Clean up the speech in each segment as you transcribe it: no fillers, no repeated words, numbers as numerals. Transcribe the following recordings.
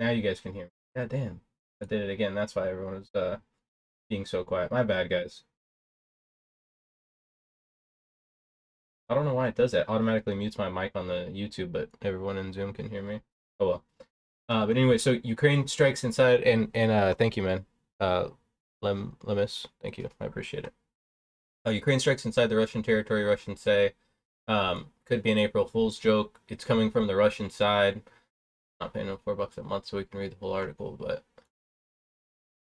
Now you guys can hear me. God damn. I did it again. That's why everyone was being so quiet. My bad, guys. I don't know why it does that. Automatically mutes my mic on the YouTube, but everyone in Zoom can hear me. Oh well. But anyway, so Ukraine strikes inside, and thank you, man. Lemus, thank you. I appreciate it. Ukraine strikes inside the Russian territory. Russians say could be an April Fool's joke. It's coming from the Russian side. Not paying them $4 a month, so we can read the whole article, but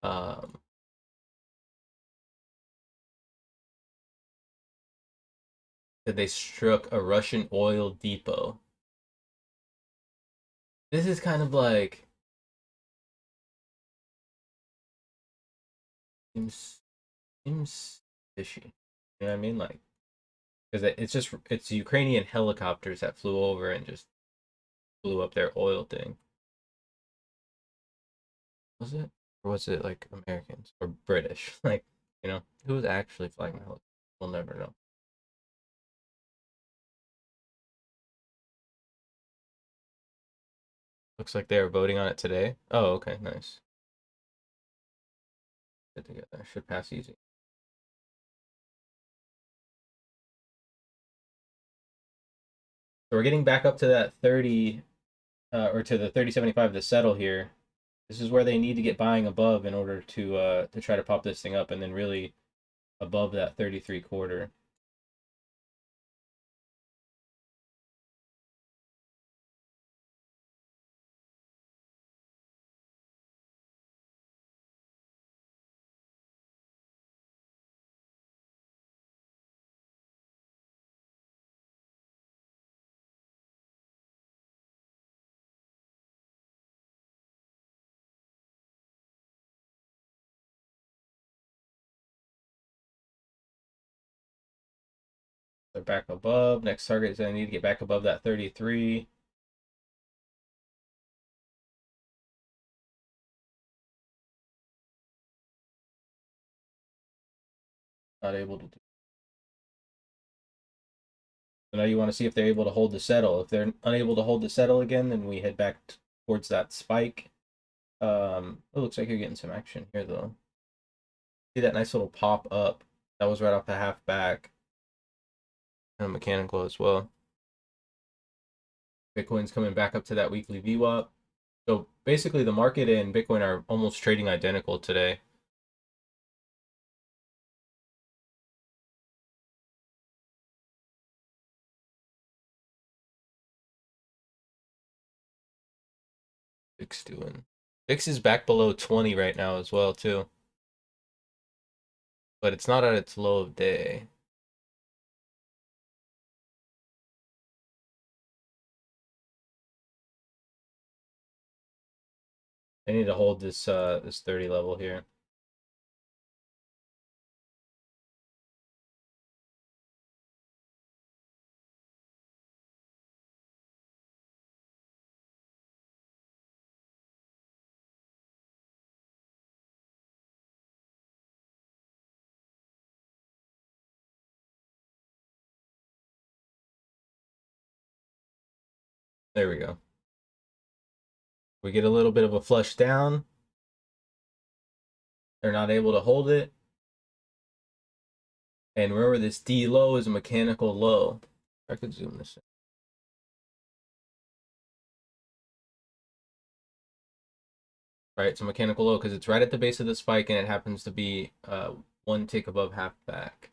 um, that they struck a Russian oil depot. This is kind of like seems fishy. You know what I mean? Like, because it's Ukrainian helicopters that flew over and just blew up their oil thing. Was it? Or was it like Americans or British? Like, who was actually flying the helicopter? We'll never know. Looks like they are voting on it today. Oh, okay, nice. Good together. Should pass easy. So we're getting back up to that 30, or to the 30.75 to settle here. This is where they need to get buying above in order to try to pop this thing up, and then really above that 33 quarter. They're back above. Next target is going to need to get back above that 33. Not able to do. So now you want to see if they're able to hold the settle. If they're unable to hold the settle again, then we head back towards that spike. It looks like you're getting some action here, though. See that nice little pop up? That was right off the half back. And mechanical as well. Bitcoin's coming back up to that weekly VWAP. So basically, the market and Bitcoin are almost trading identical today. VIX doing. VIX is back below 20 right now as well, too. But it's not at its low of day. I need to hold this 30 level here. There we go. We get a little bit of a flush down. They're not able to hold it. And remember, this D low is a mechanical low. I could zoom this in. Right, it's a mechanical low because it's right at the base of the spike and it happens to be one tick above half back.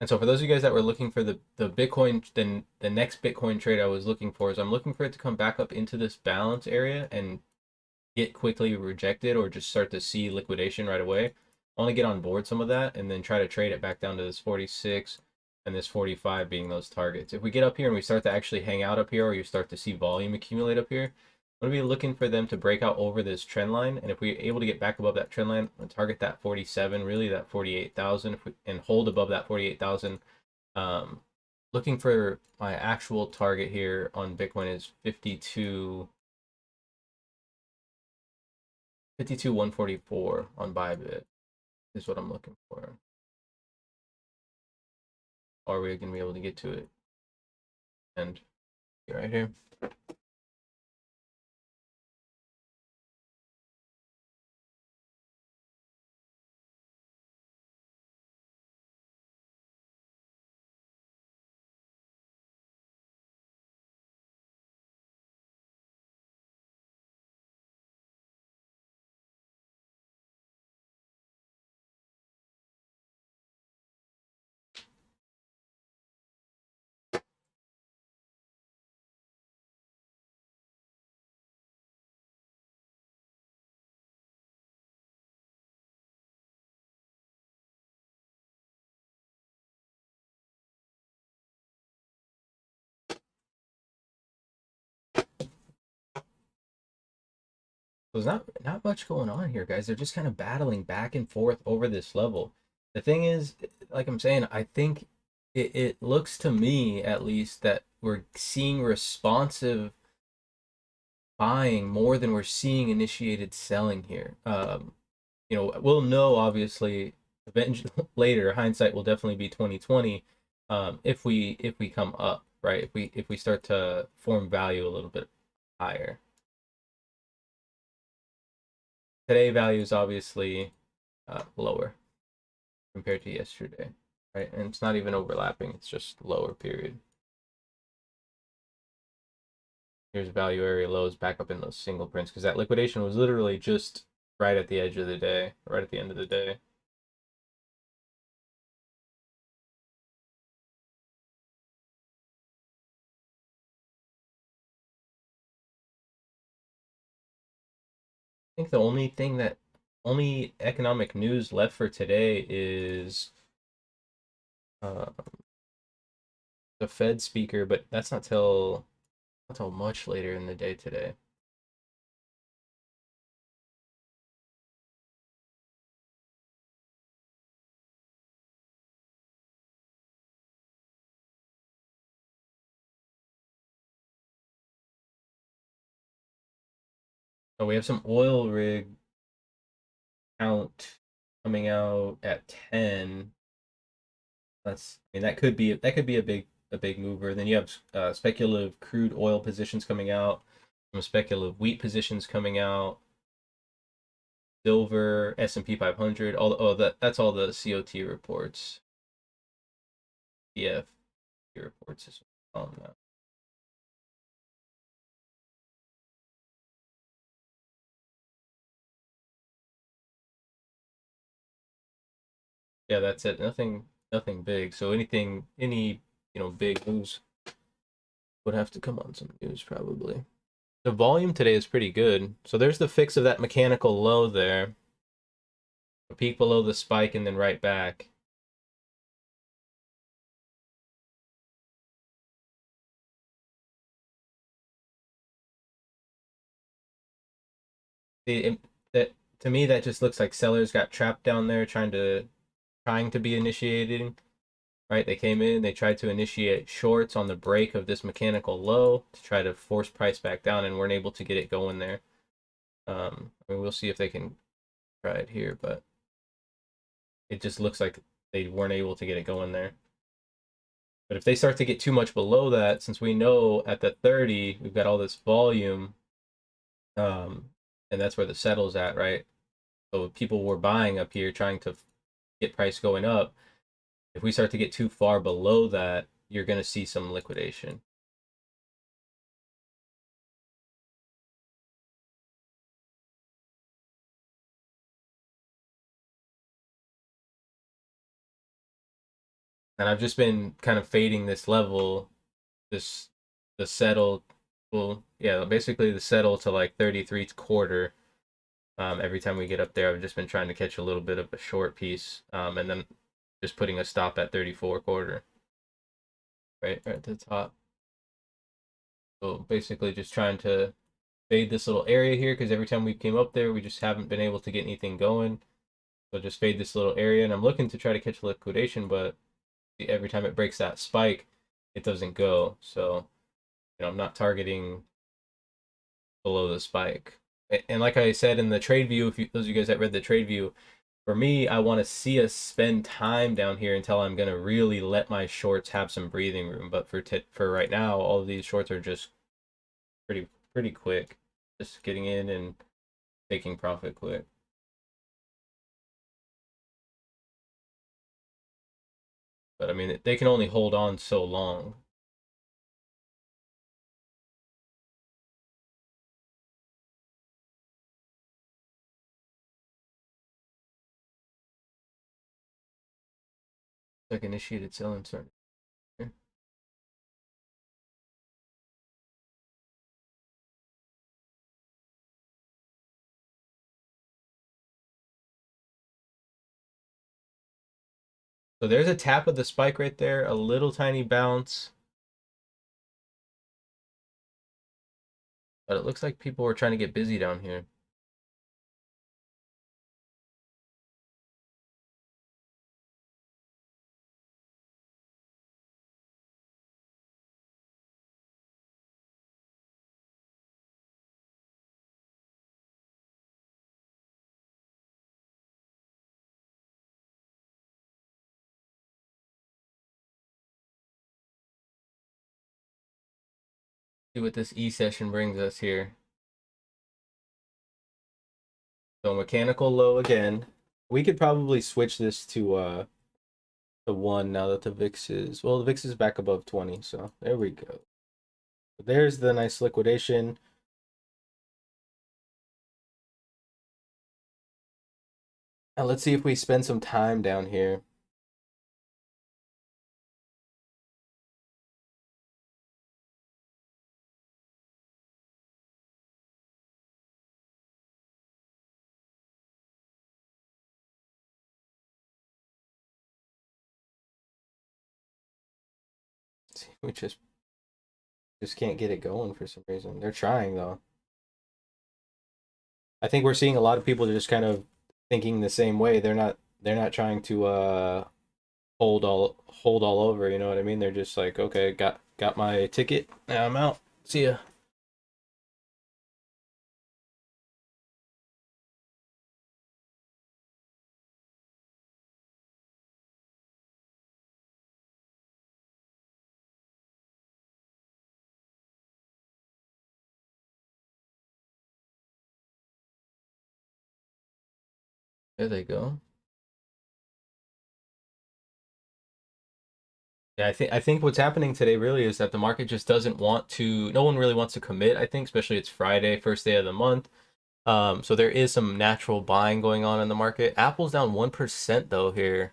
And so for those of you guys that were looking for the Bitcoin, then the next Bitcoin trade I was looking for is I'm looking for it to come back up into this balance area and get quickly rejected or just start to see liquidation right away. I want to get on board some of that and then try to trade it back down to this 46 and this 45 being those targets. If we get up here and we start to actually hang out up here, or you start to see volume accumulate up here, I'm going to be looking for them to break out over this trend line. And if we're able to get back above that trend line and target that 47, really that 48,000, and hold above that 48,000, looking for my actual target here on Bitcoin is 52,144 on Bybit is what I'm looking for. Are we going to be able to get to it? And right here. there's not much going on here, guys. They're just kind of battling back and forth over this level. The thing is, like I'm saying, I think it looks to me at least that we're seeing responsive buying more than we're seeing initiated selling here. We'll know obviously later. Hindsight will definitely be 2020 if we come up, right? If we start to form value a little bit higher. Today value is obviously lower compared to yesterday, right? And it's not even overlapping; it's just lower period. Here's value area lows back up in those single prints because that liquidation was literally just right at the edge of the day, right at the end of the day. I think the only economic news left for today is uh, the Fed speaker, but that's not till much later in the day today. So we have some oil rig count coming out at 10. That could be a big mover. Then you have speculative crude oil positions coming out, some speculative wheat positions coming out, silver, S&P 500. That's all the COT reports, CFTC reports is what I'm calling that. Yeah, that's it. Nothing big. So any big news would have to come on some news probably. The volume today is pretty good. So there's the fix of that mechanical low there. A peak below the spike and then right back. That to me that just looks like sellers got trapped down there trying to be initiating. Right? They came in, they tried to initiate shorts on the break of this mechanical low to try to force price back down and weren't able to get it going there. We'll see if they can try it here, but it just looks like they weren't able to get it going there. But if they start to get too much below that, since we know at the 30 we've got all this volume, and that's where the settle's at, right? So people were buying up here trying to get price going up. If we start to get too far below that, you're going to see some liquidation. And I've just been kind of fading this level, this the settle, well, yeah, basically the settle to like 33 quarter. Every time we get up there, I've just been trying to catch a little bit of a short piece, and then just putting a stop at 34 quarter, right at the top. So basically, just trying to fade this little area here because every time we came up there, we just haven't been able to get anything going. So just fade this little area, and I'm looking to try to catch liquidation, but every time it breaks that spike, it doesn't go. So, I'm not targeting below the spike. And like I said in the trade view, those of you guys that read the trade view, for me, I want to see us spend time down here until I'm gonna really let my shorts have some breathing room. But for right now, all of these shorts are just pretty quick, just getting in and taking profit quick. But I mean, they can only hold on so long. Like initiated selling starting. So there's a tap of the spike right there, a little tiny bounce. But it looks like people were trying to get busy down here. See what this E session brings us here. So mechanical low again. We could probably switch this to 1 now that the VIX is, well, the VIX is back above 20, so there we go. There's the nice liquidation. And let's see if we spend some time down here. Let's see, we just can't get it going for some reason. They're trying though. I think we're seeing a lot of people just kind of thinking the same way. They're not trying to hold all over, you know what I mean? They're just like, okay, got my ticket. Now I'm out. See ya. There they go. Yeah, I think what's happening today really is that the market just doesn't want to. No one really wants to commit. I think, especially it's Friday, first day of the month. So there is some natural buying going on in the market. Apple's down 1% though here.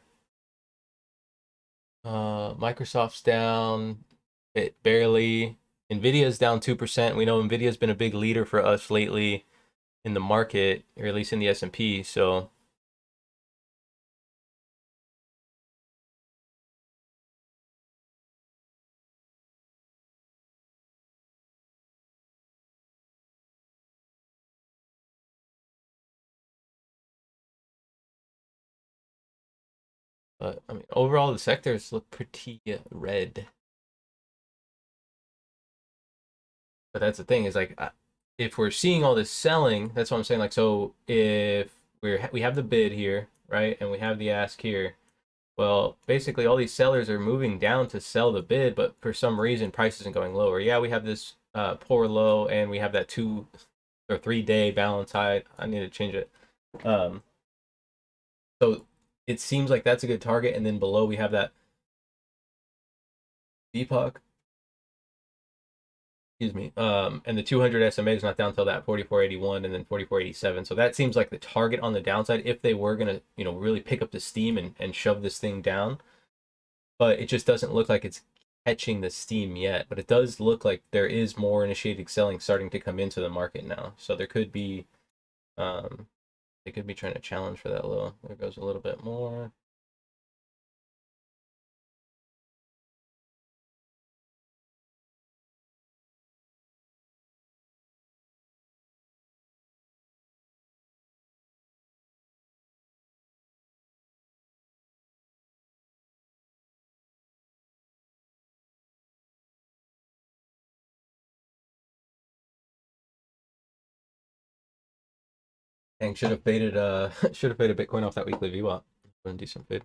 Microsoft's down it barely. Nvidia's down 2%. We know Nvidia's been a big leader for us lately in the market, or at least in the S&P. So but I mean, overall, the sectors look pretty red. But that's the thing is like, if we're seeing all this selling, that's what I'm saying. Like, so if we have the bid here, right, and we have the ask here, well, basically all these sellers are moving down to sell the bid, but for some reason price isn't going lower. Yeah, we have this poor low, and we have that 2 or 3 day balance high. I need to change it. Um, so it seems like that's a good target, and then below we have that Deepak, excuse me, and the 200 SMA is not down till that 44.81 and then 44.87. So that seems like the target on the downside if they were gonna, really pick up the steam and shove this thing down. But it just doesn't look like it's catching the steam yet. But it does look like there is more initiated selling starting to come into the market now. So there could be, they could be trying to challenge for that low. There goes a little bit more. And should have faded should have faded Bitcoin off that weekly VWAP. A decent fade.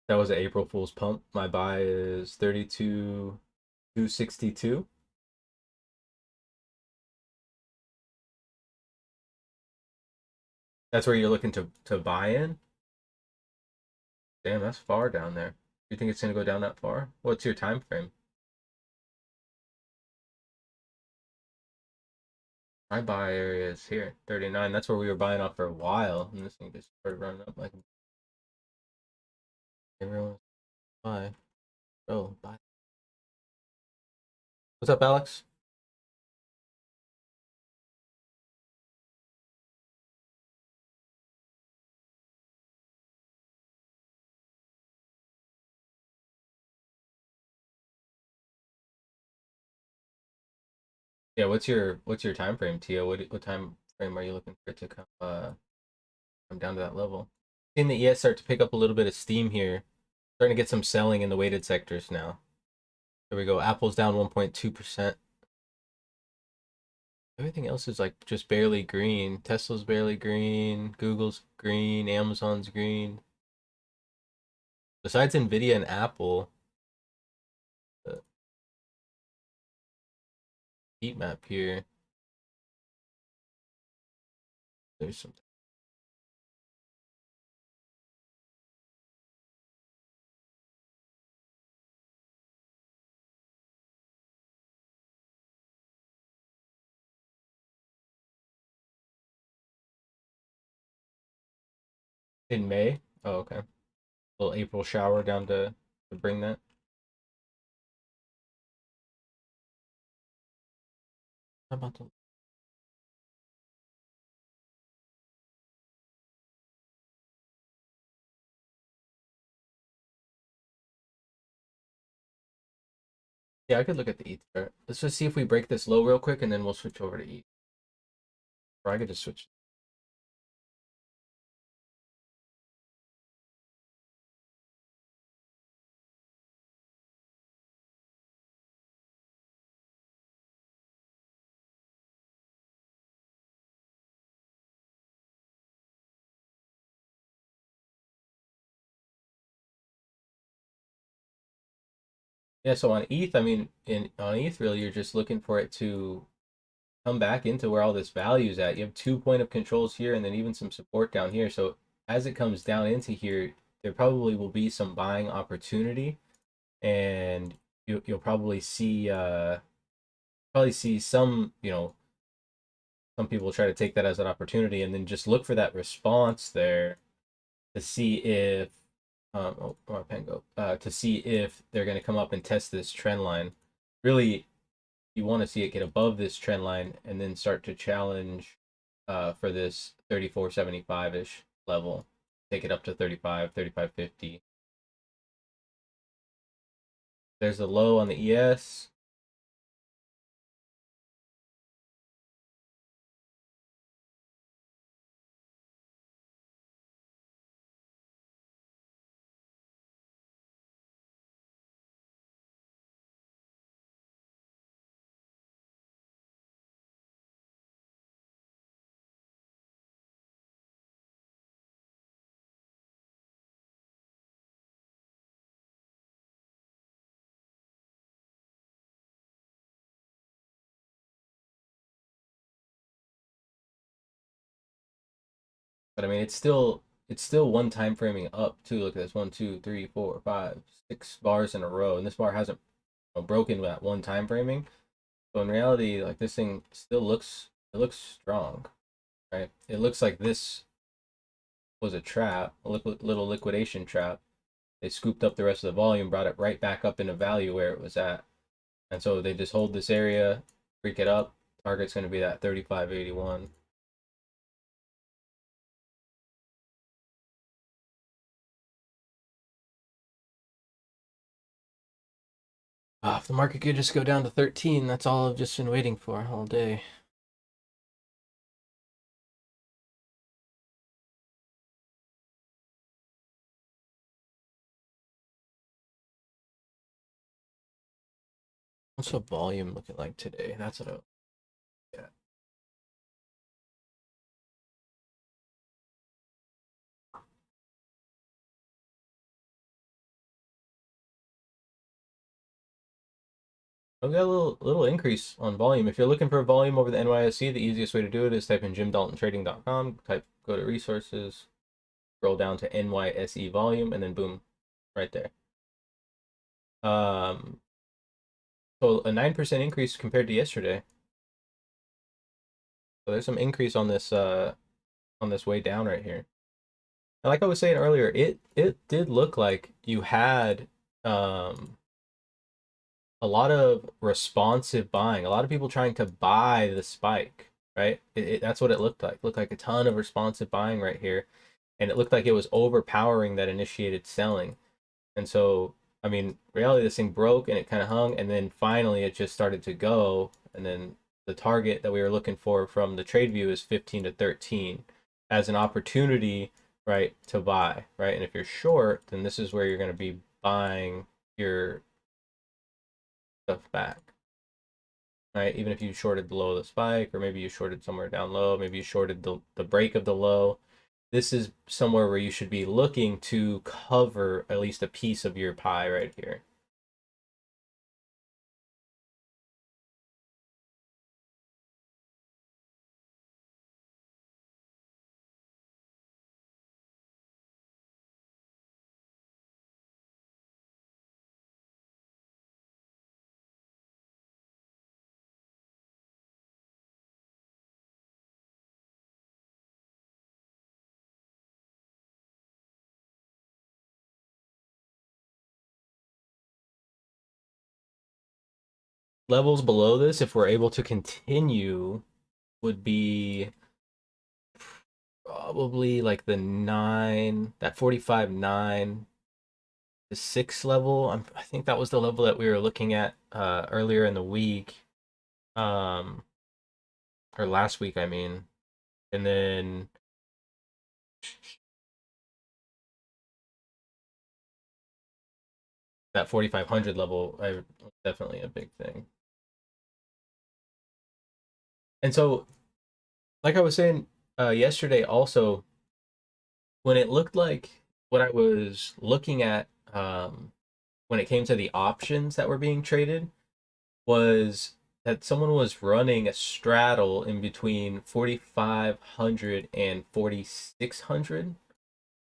That was an April Fool's pump. My buy is 32,262. That's where you're looking to buy in. Damn, that's far down there. You think it's gonna go down that far? What's your time frame? My buy area is here, 39. That's where we were buying off for a while, and this thing just started running up like everyone was buy. Oh, buy. What's up, Alex? Yeah, what's your time frame, Tio? What time frame are you looking for it to come down to that level? Seeing the ES start to pick up a little bit of steam here. Starting to get some selling in the weighted sectors now. There we go. Apple's down 1.2%. Everything else is like just barely green. Tesla's barely green. Google's green. Amazon's green. Besides Nvidia and Apple, the heat map here, there's some in May. Oh, okay. Little April shower down to bring that. How about the Yeah, I could look at the ETH chart. Let's just see if we break this low real quick and then we'll switch over to ETH. Or I could just switch. Yeah, so on ETH, I mean, on ETH, really, you're just looking for it to come back into where all this value is at. You have 2 point of controls here and then even some support down here. So as it comes down into here, there probably will be some buying opportunity, and you'll probably see some, some people try to take that as an opportunity and then just look for that response there to see if my pen go to see if they're going to come up and test this trend line. Really, you want to see it get above this trend line and then start to challenge for this 34.75-ish level. Take it up to 35, 35.50. There's a low on the ES. But I mean, it's still one time framing up too. Look at this: 1, 2, 3, 4, 5, 6 bars in a row, and this bar hasn't broken that one time framing. So in reality, like this thing still looks strong, right? It looks like this was a trap, a little liquidation trap. They scooped up the rest of the volume, brought it right back up into value where it was at, and so they just hold this area, freak it up. Target's going to be that 35.81. If the market could just go down to 13, that's all I've just been waiting for all day. What's the volume looking like today? That's what I, yeah. I've got a little increase on volume. If you're looking for volume over the NYSE, the easiest way to do it is type in jimdaltontrading.com, go to resources, scroll down to NYSE volume, and then boom, right there. So a 9% increase compared to yesterday. So there's some increase on this way down right here. And like I was saying earlier, it did look like you had a lot of responsive buying, a lot of people trying to buy the spike, right? That's what it looked like. It looked like a ton of responsive buying right here, and it looked like it was overpowering that initiated selling. And so, I mean, reality, this thing broke and it kind of hung, and then finally it just started to go. And then the target that we were looking for from the trade view is 15 to 13 as an opportunity, right, to buy, right? And if you're short, then this is where you're going to be buying your stuff back. right? Even if you shorted below the spike, or maybe you shorted somewhere down low, maybe you shorted the break of the low. This is somewhere where you should be looking to cover at least a piece of your pie right here. Levels below this, if we're able to continue, would be probably like the 9, that 45.9, the 6 level. I think that was the level that we were looking at earlier in the week, um, or last week, I mean. And then that 4,500 level, definitely a big thing. And so, like I was saying yesterday, also, when it looked like what I was looking at when it came to the options that were being traded was that someone was running a straddle in between 4,500 and 4,600,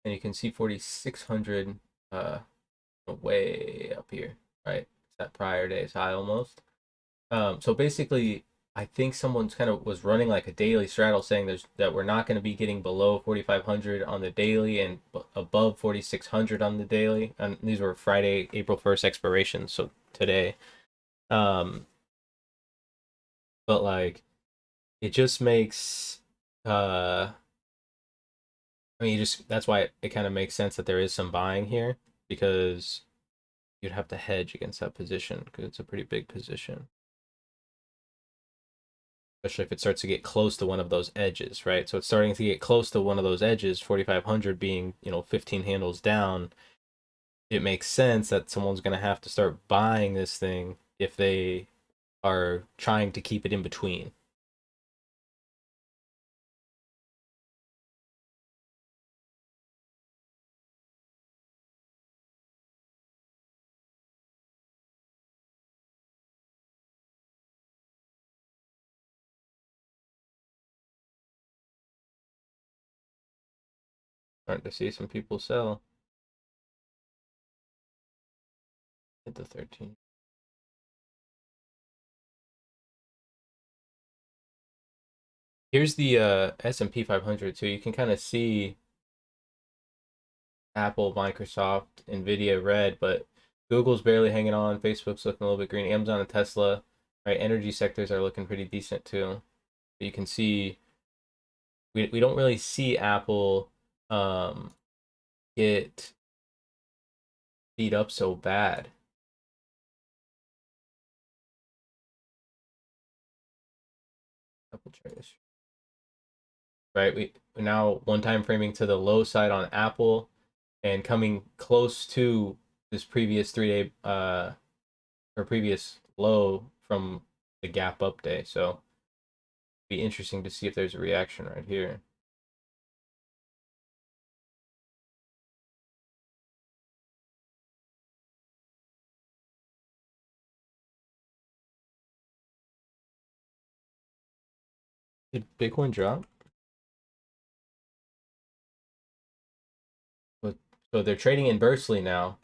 and you can see 4,600 uh, way up here, right? It's that prior day's high almost. So basically, I think someone's kind of was running like a daily straddle, saying that we're not going to be getting below 4,500 on the daily and above 4,600 on the daily. And these were Friday, April 1st expirations, so today. Um, but like, it just makes I mean, you just that's why it kind of makes sense that there is some buying here, because you'd have to hedge against that position because it's a pretty big position, especially if it starts to get close to one of those edges, right? So it's starting to get close to one of those edges, 4,500 being, 15 handles down. It makes sense that someone's going to have to start buying this thing if they are trying to keep it in between. Starting to see some people sell at the 13. Here's the S&P 500 too. You can kind of see Apple, Microsoft, Nvidia red, but Google's barely hanging on. Facebook's looking a little bit green. Amazon and Tesla, right? Energy sectors are looking pretty decent too. You can see we don't really see Apple um, get beat up so bad. Apple trade, right? We now one time framing to the low side on Apple and coming close to this previous 3 day or previous low from the gap up day. So be interesting to see if there's a reaction right here. Did Bitcoin drop? But so they're trading inversely now.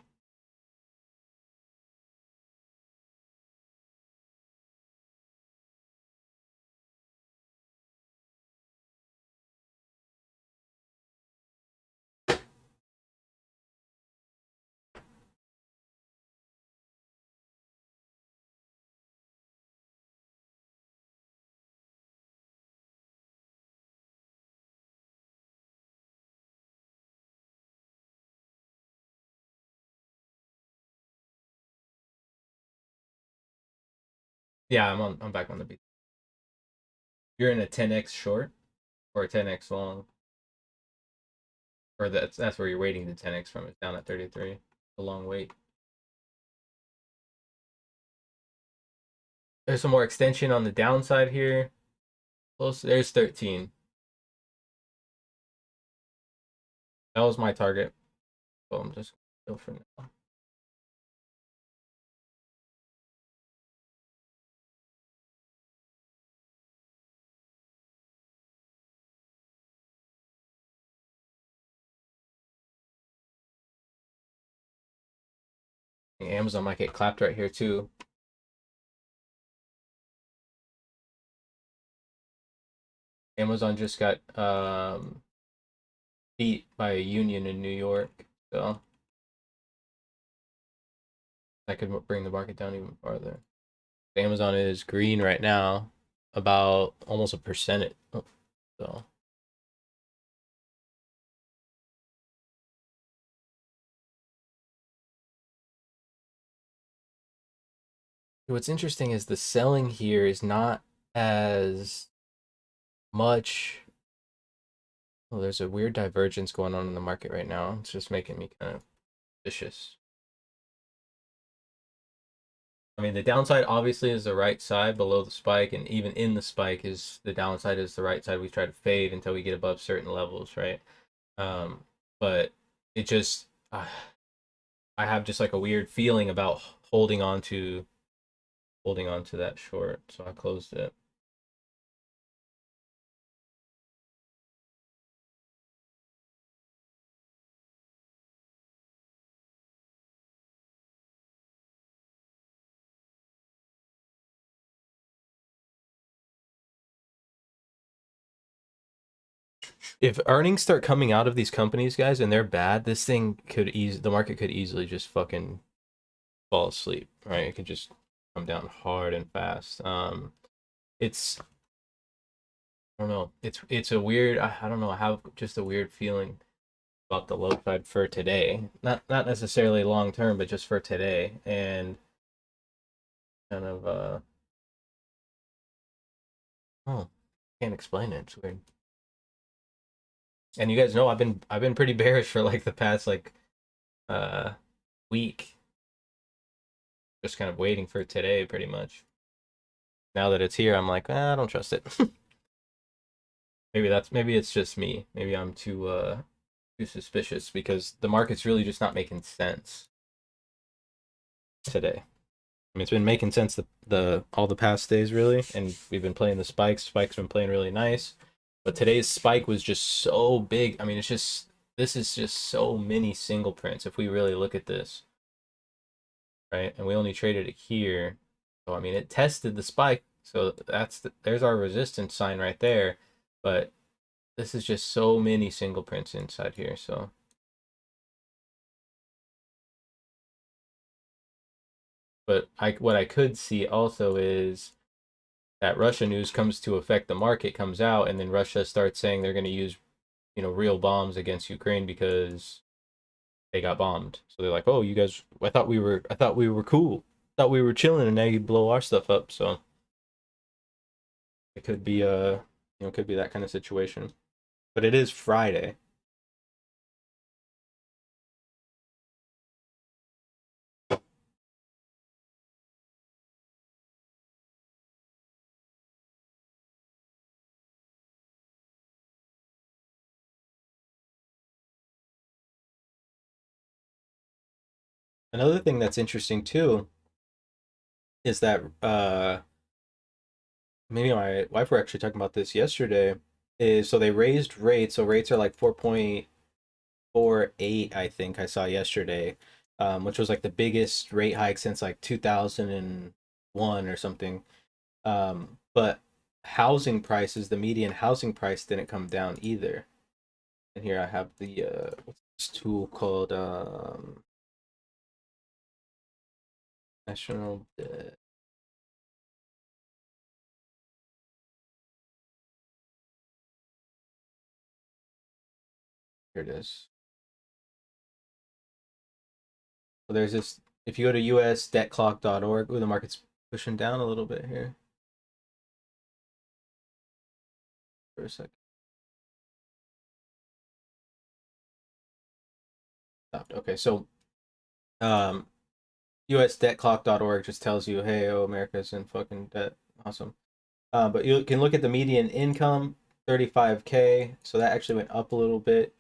Yeah, I'm back on the beat. You're in a 10x short or a 10x long, or that's where you're waiting the 10x from. It's down at 33. A long wait. There's some more extension on the downside here. Close. There's 13. That was my target. So I'm just go for now. Amazon might get clapped right here too. Amazon just got beat by a union in New York, so that could bring the market down even farther. Amazon is green right now, about almost a percent. So what's interesting is the selling here is not as much. Well, there's a weird divergence going on in the market right now. It's just making me kind of vicious. I mean, the downside obviously is the right side below the spike, and even in the spike is the downside is the right side. We try to fade until we get above certain levels, right? Um, but it just I have just like a weird feeling about holding on to that short, so I closed it. If earnings start coming out of these companies, guys, and they're bad, this thing could the market could easily just fucking fall asleep, right? It could just come down hard and fast. It's I don't know. It's a weird. I don't know. I have just a weird feeling about the low side for today. Not necessarily long term, but just for today. And kind of oh, can't explain it. It's weird. And you guys know I've been pretty bearish for like the past like uh week, just kind of waiting for today pretty much. Now that it's here, I'm like, I don't trust it. Maybe it's just me. Maybe I'm too suspicious because the market's really just not making sense today. I mean, it's been making sense the all the past days really, and we've been playing the spikes. Spike's been playing really nice, but today's spike was just so big. I mean, this is just so many single prints. If we really look at this, right, and we only traded it here, so I mean, it tested the spike. So there's our resistance sign right there, but this is just so many single prints inside here. So, but what I could see also is that Russia news comes to affect the market, comes out, and then Russia starts saying they're going to use, real bombs against Ukraine because they got bombed. So they're like, "Oh, you guys, I thought we were cool, thought we were chilling, and now you blow our stuff up." So it could be it could be that kind of situation. But it is Friday. Another thing that's interesting too is that me and my wife were actually talking about this yesterday. Is so they raised rates, so rates are like 4.48, I think I saw yesterday, which was like the biggest rate hike since like 2001 or something. But housing prices, the median housing price didn't come down either. And here I have the what's this tool called national debt. Here it is. So there's this. If you go to usdebtclock.org, ooh, the market's pushing down a little bit here for a second. Stopped. Okay, so um, USDebtClock.org just tells you, hey, oh, America's in fucking debt. Awesome. But you can look at the median income, 35K. So that actually went up a little bit.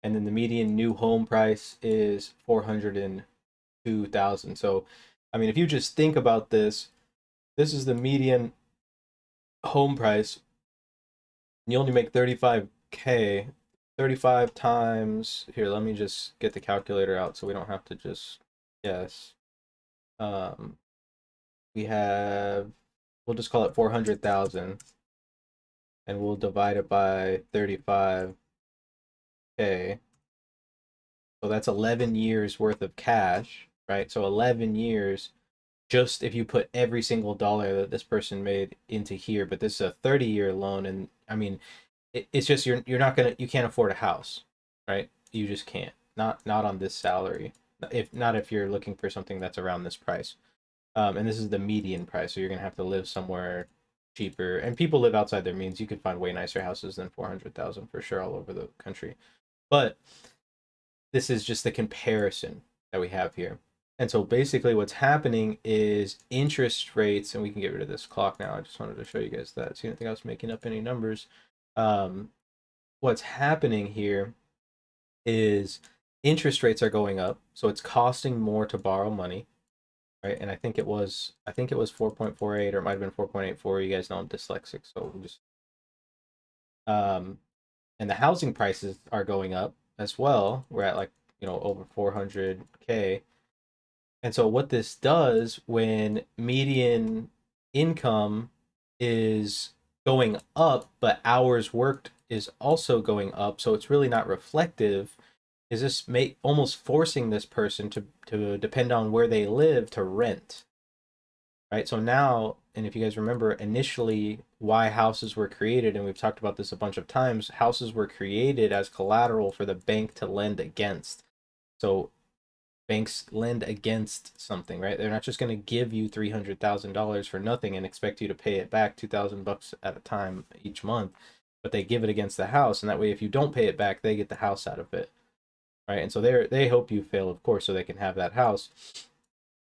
And then the median new home price is 402,000. So, I mean, if you just think about this, this is the median home price. You only make 35K. 35 times, here, let me just get the calculator out so we don't have to just guess. Um, we have, we'll just call it 400,000 and we'll divide it by 35K. So that's 11 years worth of cash, right? So 11 years just if you put every single dollar that this person made into here, but this is a 30-year loan. And I mean, it's just, you're not gonna, you can't afford a house, right? You just can't, not on this salary. If you're looking for something that's around this price. And this is the median price, so you're gonna have to live somewhere cheaper. And people live outside their means. You could find way nicer houses than 400,000 for sure all over the country. But this is just the comparison that we have here. And so basically what's happening is interest rates, and we can get rid of this clock now. I just wanted to show you guys that. So you don't think I was making up any numbers. What's happening here is interest rates are going up. So it's costing more to borrow money. Right, and I think it was 4.48, or it might have been 4.84. You guys know I'm dyslexic, so we'll just and the housing prices are going up as well. We're at, like, over 400K. And so what this does, when median income is going up but hours worked is also going up, so it's really not reflective, is this almost forcing this person to depend on where they live to rent, right? So now, and if you guys remember initially why houses were created, and we've talked about this a bunch of times, houses were created as collateral for the bank to lend against. So banks lend against something, right? They're not just going to give you $300,000 for nothing and expect you to pay it back $2,000 at a time each month, but they give it against the house, and that way if you don't pay it back, they get the house out of it. Right, and so they hope you fail, of course, so they can have that house.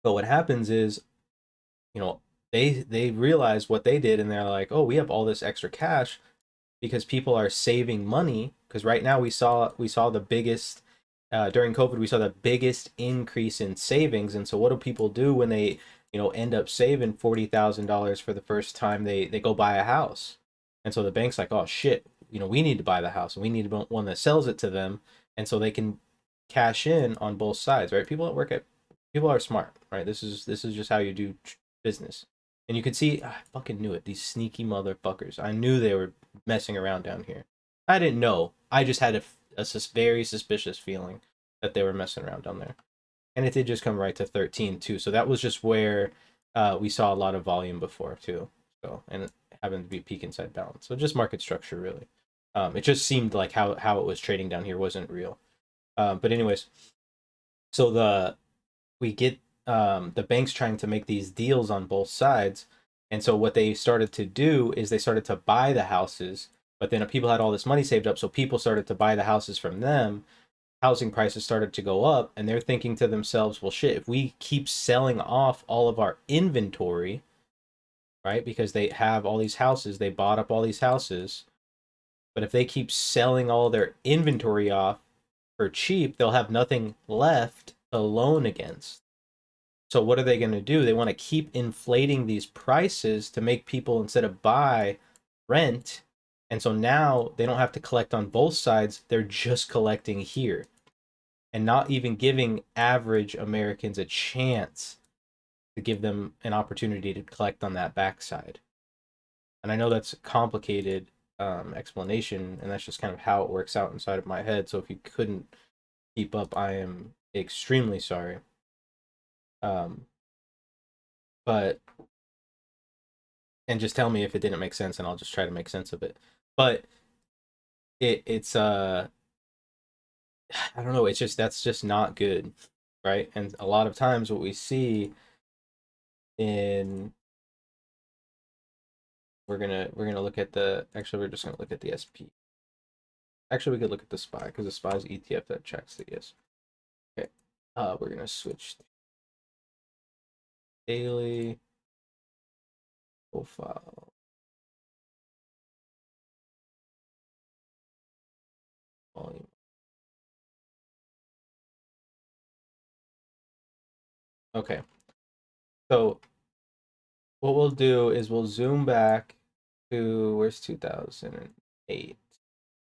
But what happens is, they realize what they did, and they're like, oh, we have all this extra cash because people are saving money. Because right now we saw the biggest during COVID, we saw the biggest increase in savings. And so what do people do when they end up saving $40,000 for the first time? They go buy a house, and so the bank's like, oh shit, we need to buy the house, and we need one that sells it to them. And so they can cash in on both sides, right? People are smart, right? This is just how you do business. And you can see, I fucking knew it. These sneaky motherfuckers. I knew they were messing around down here. I didn't know. I just had a very suspicious feeling that they were messing around down there. And it did just come right to 13 too. So that was just where we saw a lot of volume before too. So, and it happened to be peak inside balance. So just market structure, really. It just seemed like how it was trading down here wasn't real. But anyways, so we get the banks trying to make these deals on both sides. And so what they started to do is they started to buy the houses, but then people had all this money saved up, so people started to buy the houses from them. Housing prices started to go up, and they're thinking to themselves, well, shit, if we keep selling off all of our inventory, right? Because they have all these houses, they bought up all these houses. But if they keep selling all their inventory off for cheap, they'll have nothing left to loan against. So what are they going to do? They want to keep inflating these prices to make people, instead of buy, rent. And so now they don't have to collect on both sides. They're just collecting here and not even giving average Americans a chance to give them an opportunity to collect on that backside. And I know that's a complicated explanation, and that's just kind of how it works out inside of my head. So if you couldn't keep up, I am extremely sorry. But and just tell me if it didn't make sense, and I'll just try to make sense of it. But it's I don't know, that's just not good, right? And a lot of times what we see in we're gonna look at we're just gonna look at the SP. Actually, we could look at the SPY, because the SPY is ETF that checks the ES. Okay, we're gonna switch daily profile. Volume. Okay. So what we'll do is we'll zoom back to where's 2008?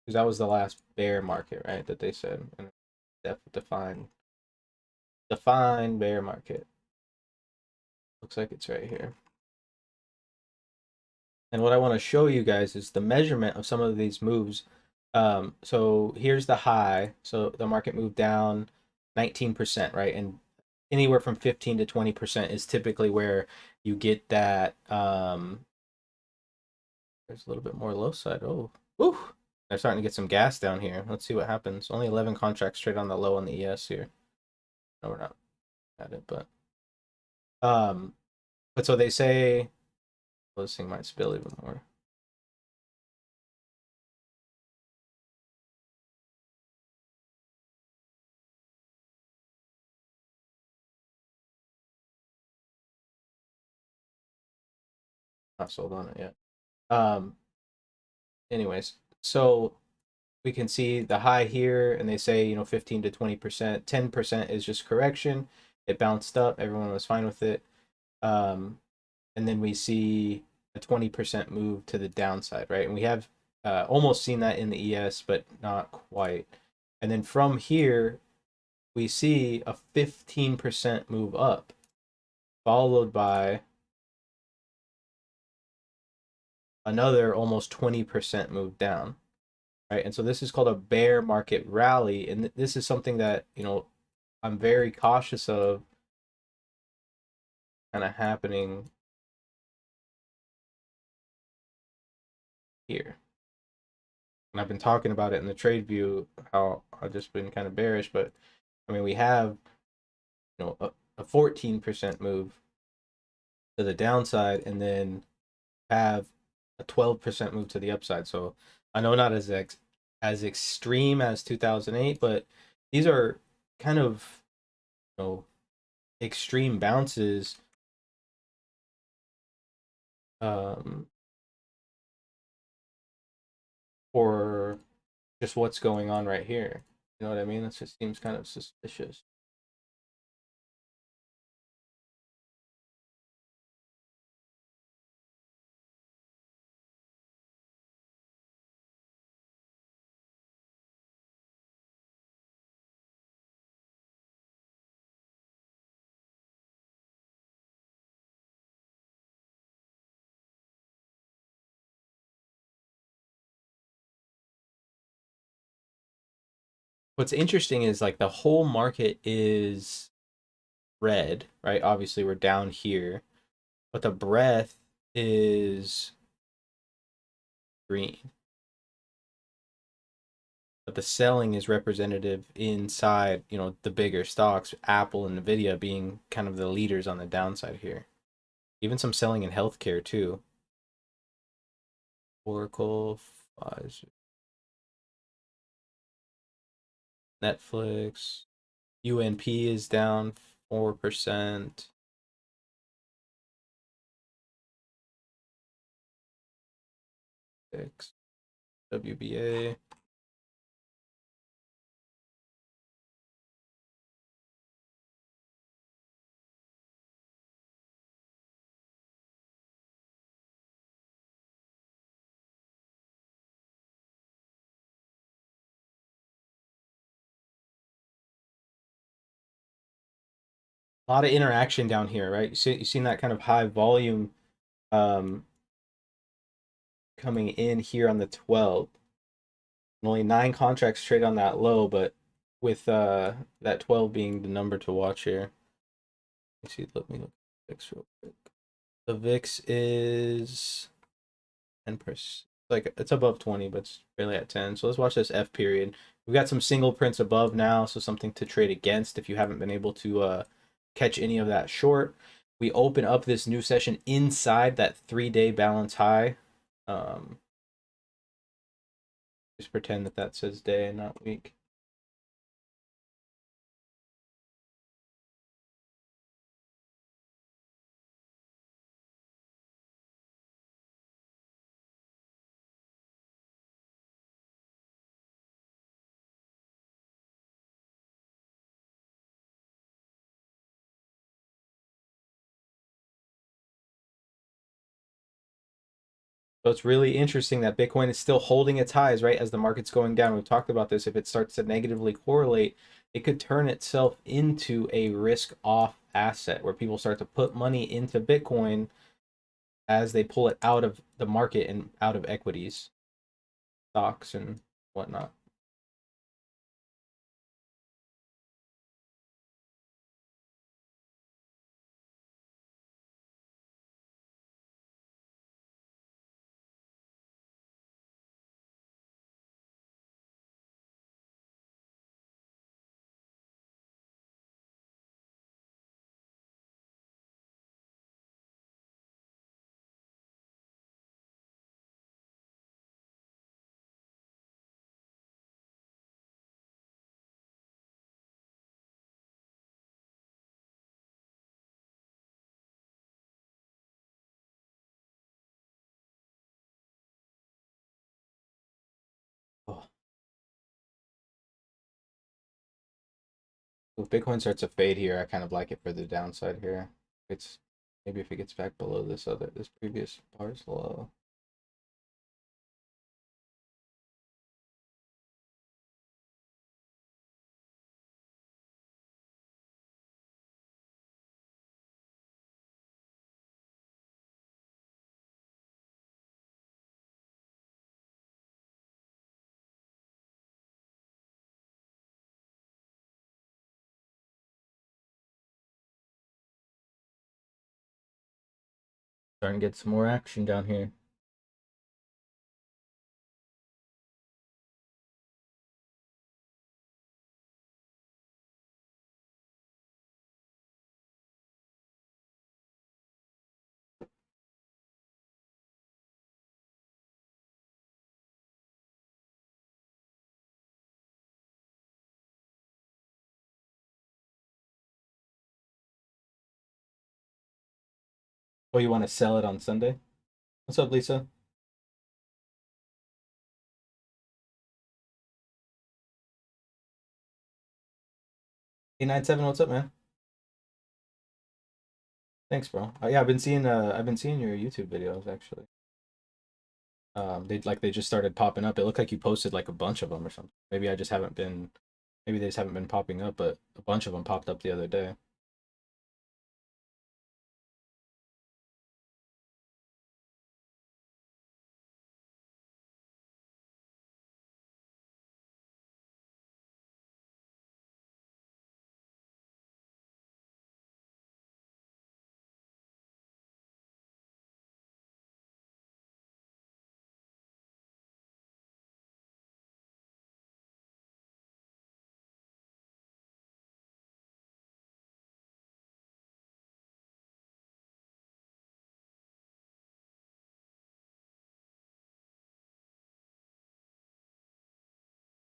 Because that was the last bear market, right? That they said and define bear market. Looks like it's right here. And what I want to show you guys is the measurement of some of these moves. So here's the high. So the market moved down 19%, right? And anywhere from 15 to 20% is typically where you get that. There's a little bit more low side. Oh, woo! They're starting to get some gas down here. Let's see what happens. Only 11 contracts trade on the low on the ES here. No, we're not at it, um, but so they say, well, this thing might spill even more. Not sold on it yet. Anyways, so we can see the high here, and they say 15 to 20%. 10% is just correction. It bounced up. Everyone was fine with it. And then we see a 20% move to the downside, right? And we have almost seen that in the ES, but not quite. And then from here, we see a 15% move up, followed by another almost 20% move down, right? And so this is called a bear market rally. And this is something that, I'm very cautious of kind of happening here. And I've been talking about it in the trade view, how I've just been kind of bearish, but I mean, we have, a 14% move to the downside and then have a 12% move to the upside. So I know not as extreme as 2008, but these are kind of, extreme bounces um, for just what's going on right here. You know what I mean? That just seems kind of suspicious. What's interesting is like the whole market is red, right? Obviously, we're down here, but the breadth is green. But the selling is representative inside, the bigger stocks, Apple and Nvidia being kind of the leaders on the downside here. Even some selling in healthcare too. Oracle, Pfizer, Netflix, UNP is down 4%. WBA. A lot of interaction down here, right? You've seen that kind of high volume um, coming in here on the 12th. Only 9 contracts trade on that low, but with that 12 being the number to watch here. Let me look at VIX real quick. The VIX is 10%. Like it's above 20, but it's barely at 10. So let's watch this F period. We've got some single prints above now, so something to trade against if you haven't been able to catch any of that short. We open up this new session inside that 3-day balance high. Just pretend that says day and not week. So it's really interesting that Bitcoin is still holding its highs, right? As the market's going down. We've talked about this. If it starts to negatively correlate, it could turn itself into a risk off asset where people start to put money into Bitcoin as they pull it out of the market and out of equities, stocks, and whatnot. Oh. If Bitcoin starts to fade here, I kind of like it for the downside here. It's maybe if it gets back below this previous bar's low. Starting to get some more action down here. Oh, you want to sell it on Sunday? What's up, Lisa? 897, what's up, man? Thanks, bro. Yeah, I've been seeing your YouTube videos actually. They just started popping up. It looked like you posted like a bunch of them or something. Maybe I just haven't been, maybe they just haven't been popping up, but a bunch of them popped up the other day.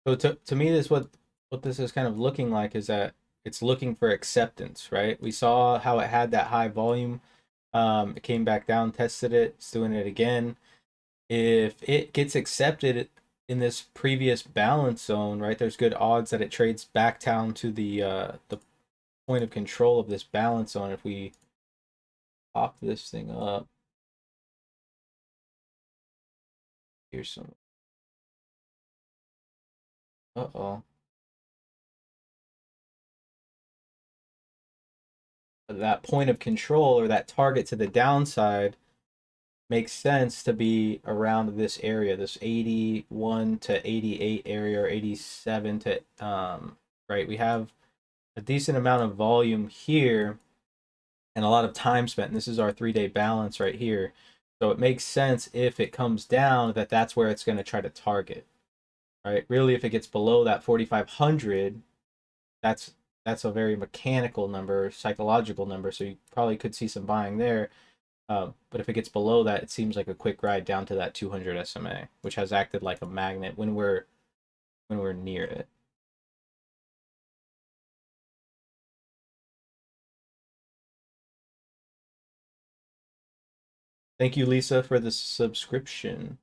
So to me, this what this is kind of looking like is that it's looking for acceptance, right? We saw how it had that high volume. It came back down, tested it, it's doing it again. If it gets accepted in this previous balance zone, right, there's good odds that it trades back down to the point of control of this balance zone. If we pop this thing up, here's some. Uh-oh. That point of control or that target to the downside makes sense to be around this area, this 81 to 88 area, or 87 to right. We have a decent amount of volume here and a lot of time spent. And this is our 3-day balance right here. So it makes sense if it comes down that that's where it's going to try to target, right? Really, if it gets below that 4,500, that's a very mechanical number, psychological number. So you probably could see some buying there. But if it gets below that, it seems like a quick ride down to that 200 SMA, which has acted like a magnet when we're near it. Thank you, Lisa, for the subscription.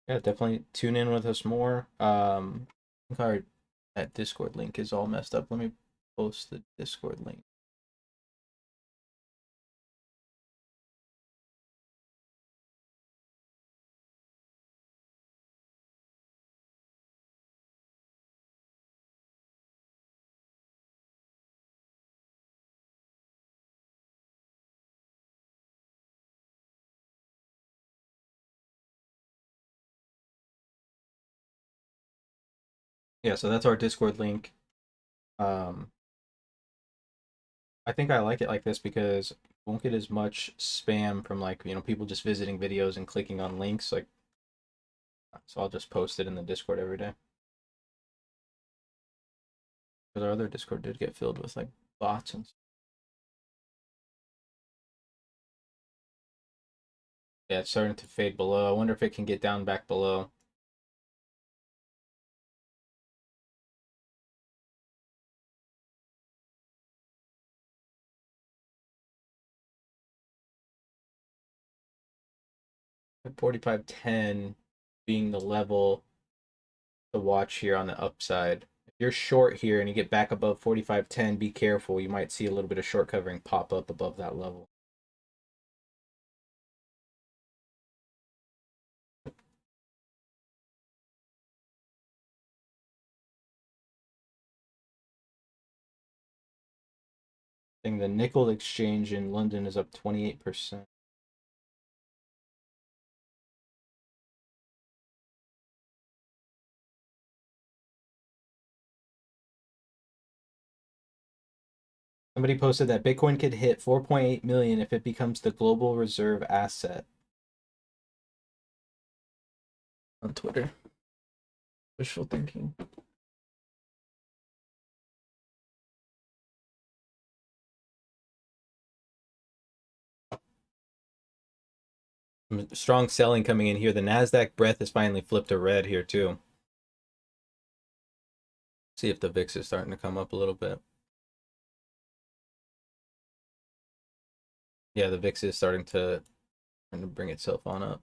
Yeah, definitely tune in with us more. I think that Discord link is all messed up. Let me post the Discord link. Yeah, so that's our Discord link. Um, I think I like it like this because you won't get as much spam from like, people just visiting videos and clicking on links. Like, so I'll just post it in the Discord every day. Because our other Discord did get filled with like bots and stuff. Yeah, it's starting to fade below. I wonder if it can get down back below. At 45.10 being the level to watch here on the upside. If you're short here and you get back above 45.10, be careful. You might see a little bit of short covering pop up above that level. I think the nickel exchange in London is up 28%. Somebody posted that Bitcoin could hit 4.8 million if it becomes the global reserve asset on Twitter. Wishful thinking. Strong selling coming in here. The Nasdaq breath has finally flipped to red here too. See if the VIX is starting to come up a little bit. Yeah, the VIX is starting to bring itself on up.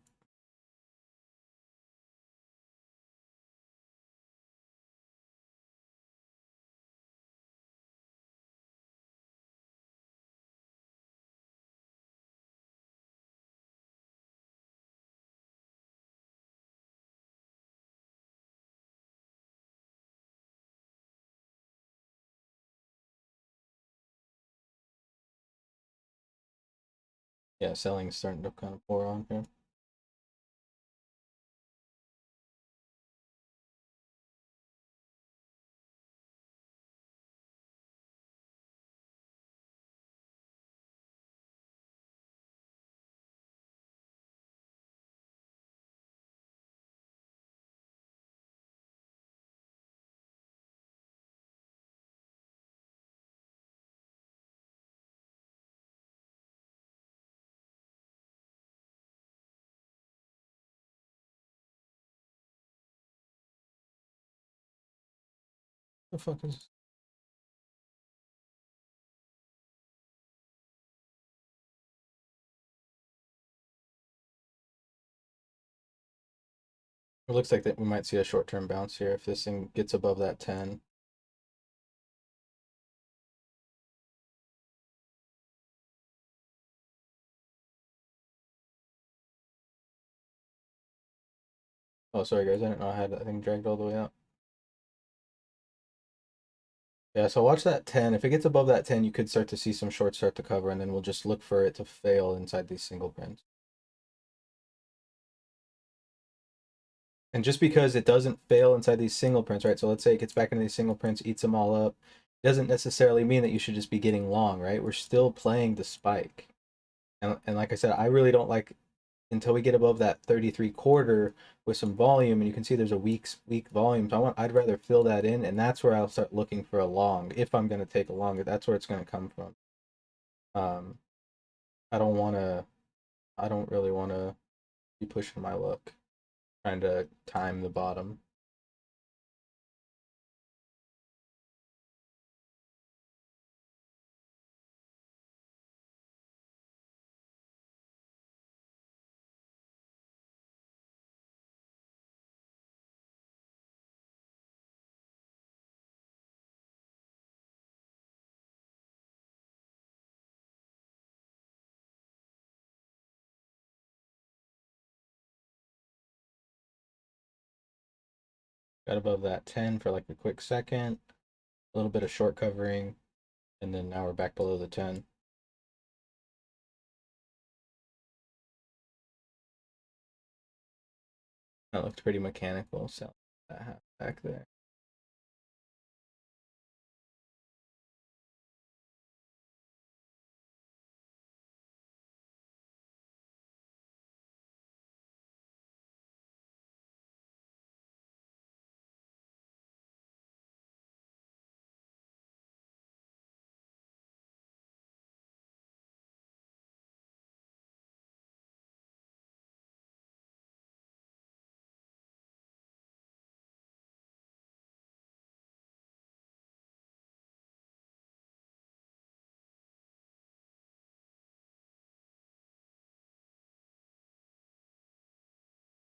Yeah, selling is starting to kind of pour on here. The fuck is? It looks like that we might see a short-term bounce here if this thing gets above that 10. Oh, sorry guys, I didn't know I had that thing dragged all the way out. Yeah, so watch that 10. If it gets above that 10, you could start to see some shorts start to cover, and then we'll just look for it to fail inside these single prints. And just because it doesn't fail inside these single prints, right? So let's say it gets back into these single prints, eats them all up, doesn't necessarily mean that you should just be getting long, right? We're still playing the spike. And like I said, I really don't like until we get above that 33 quarter with some volume, and you can see there's a weak volume. So I'd rather fill that in, and that's where I'll start looking for a long if I'm going to take a long. That's where it's going to come from. Um, I don't want to. I don't really want to be pushing my luck, trying to time the bottom. Got above that 10 for like a quick second, a little bit of short covering, and then now we're back below the 10. That looked pretty mechanical, so that half back there.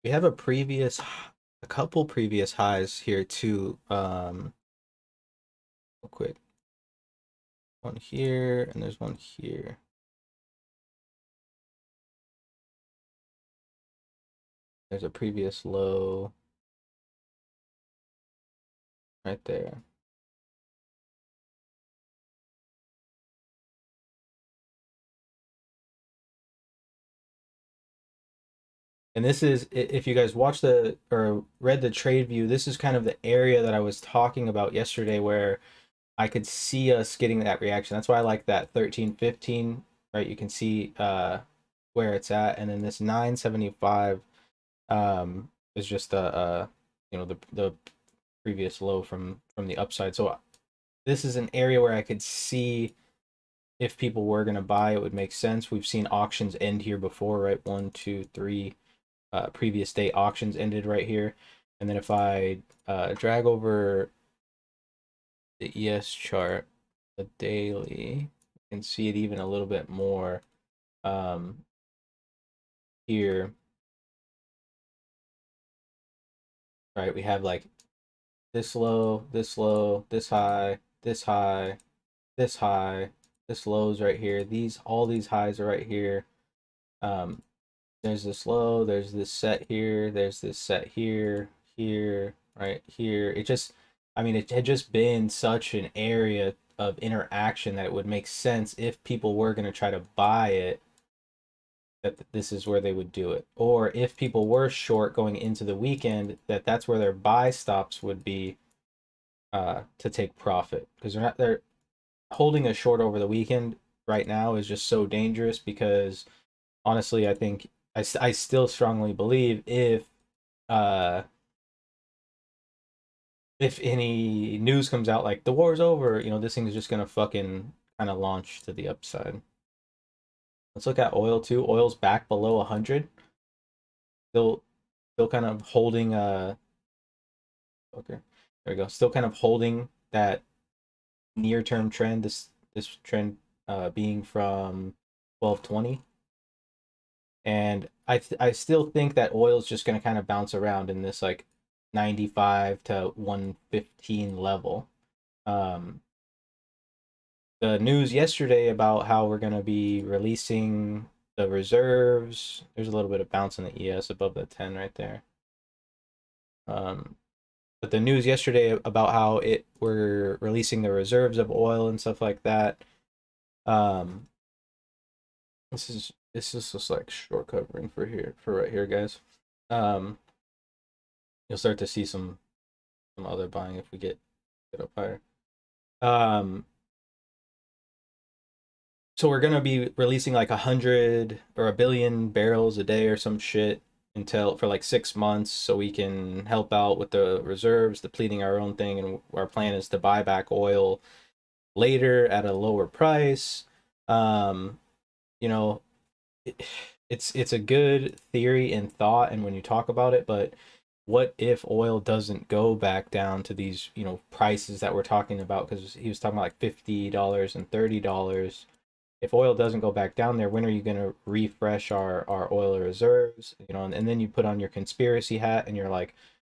We have a couple previous highs here too. Real quick. One here, and there's one here. There's a previous low right there. And this is, if you guys watched or read the trade view, this is kind of the area that I was talking about yesterday where I could see us getting that reaction. That's why I like that 13.15, right? You can see where it's at. And then this 975 is just the previous low from the upside. So this is an area where I could see if people were going to buy, it would make sense. We've seen auctions end here before, right? 1, 2, 3 previous day auctions ended right here. And then if I drag over the ES chart, the daily, you can see it even a little bit more here. Right, we have like this low, this low, this high, this high, this high, this low's right here. All these highs are right here. There's this low, there's this set here, there's this set here, here, right here. It just, I mean, it had just been such an area of interaction that it would make sense if people were going to try to buy it, that this is where they would do it. Or if people were short going into the weekend, that's where their buy stops would be to take profit, because they're holding a short over the weekend right now is just so dangerous, because honestly, I think I still strongly believe if any news comes out like the war's over, this thing is just gonna fucking kind of launch to the upside. Let's look at oil too. Oil's back below 100. Still kind of holding okay. There we go. Still kind of holding that near-term trend. This trend being from 1220. And I still think that oil is just going to kind of bounce around in this like 95 to 115 level. The news yesterday about how we're going to be releasing the reserves. There's a little bit of bounce in the ES above the 10 right there. But the news yesterday about how we're releasing the reserves of oil and stuff like that. This is just like short covering for right here, guys. You'll start to see some other buying if we get up higher. So we're gonna be releasing like 100 or 1 billion barrels a day or some shit for like 6 months, so we can help out with the reserves, depleting our own thing, and our plan is to buy back oil later at a lower price. You know, it's a good theory and thought, and when you talk about it, but what if oil doesn't go back down to these prices that we're talking about? Because he was talking about like $50 and $30. If oil doesn't go back down there, when are you going to refresh our oil reserves? And then you put on your conspiracy hat and you're like,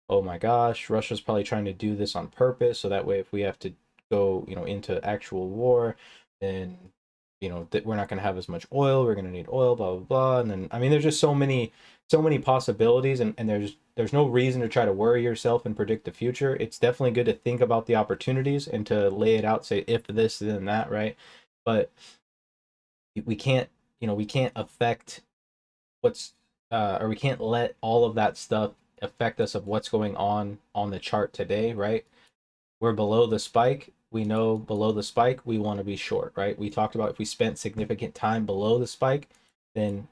oh my gosh, Russia's probably trying to do this on purpose, so that way if we have to go into actual war, then that we're not going to have as much oil, we're going to need oil, blah blah blah. And then I mean, there's just so many possibilities, and there's no reason to try to worry yourself and predict the future. It's definitely good to think about the opportunities and to lay it out, say if this then that, right? But we can't affect or we can't let all of that stuff affect us of what's going on the chart today, right? We're below the spike. We know below the spike, we want to be short, right? We talked about if we spent significant time below the spike, then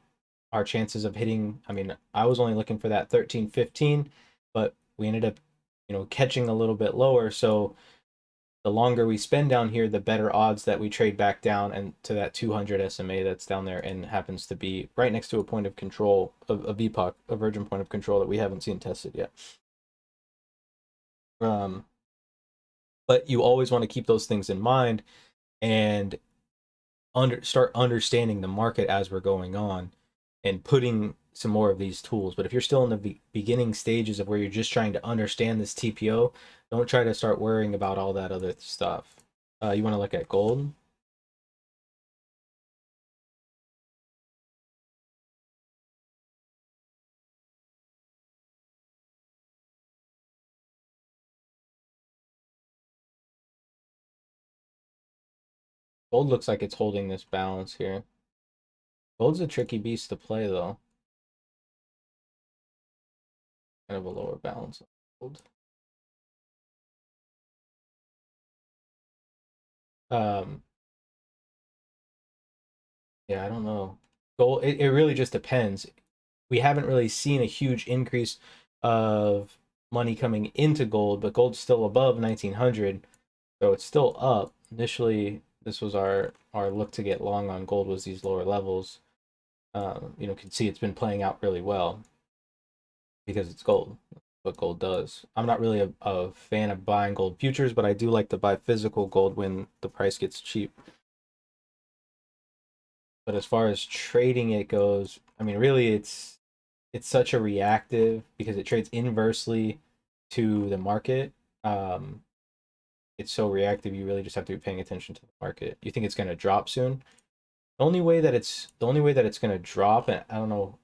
our chances of hitting, I mean, I was only looking for that 13.15, but we ended up, catching a little bit lower. So the longer we spend down here, the better odds that we trade back down and to that 200 SMA that's down there and happens to be right next to a point of control, a VPOC, a virgin point of control that we haven't seen tested yet. But you always want to keep those things in mind and start understanding the market as we're going on, and putting some more of these tools. But if you're still in the beginning stages of where you're just trying to understand this TPO, don't try to start worrying about all that other stuff. You want to look at gold? Gold looks like it's holding this balance here. Gold's a tricky beast to play, though. Kind of a lower balance on gold. Um, yeah, I don't know. Gold, it really just depends. We haven't really seen a huge increase of money coming into gold, but gold's still above 1900, so it's still up. Initially, this was our look to get long on gold was these lower levels. You know, can see it's been playing out really well because it's gold. What gold does. I'm not really a fan of buying gold futures, but I do like to buy physical gold when the price gets cheap. But as far as trading it goes, I mean, really, it's such a reactive because it trades inversely to the market. Um, it's so reactive. You really just have to be paying attention to the market. You think it's going to drop soon? The only way that it's going to drop, and I don't know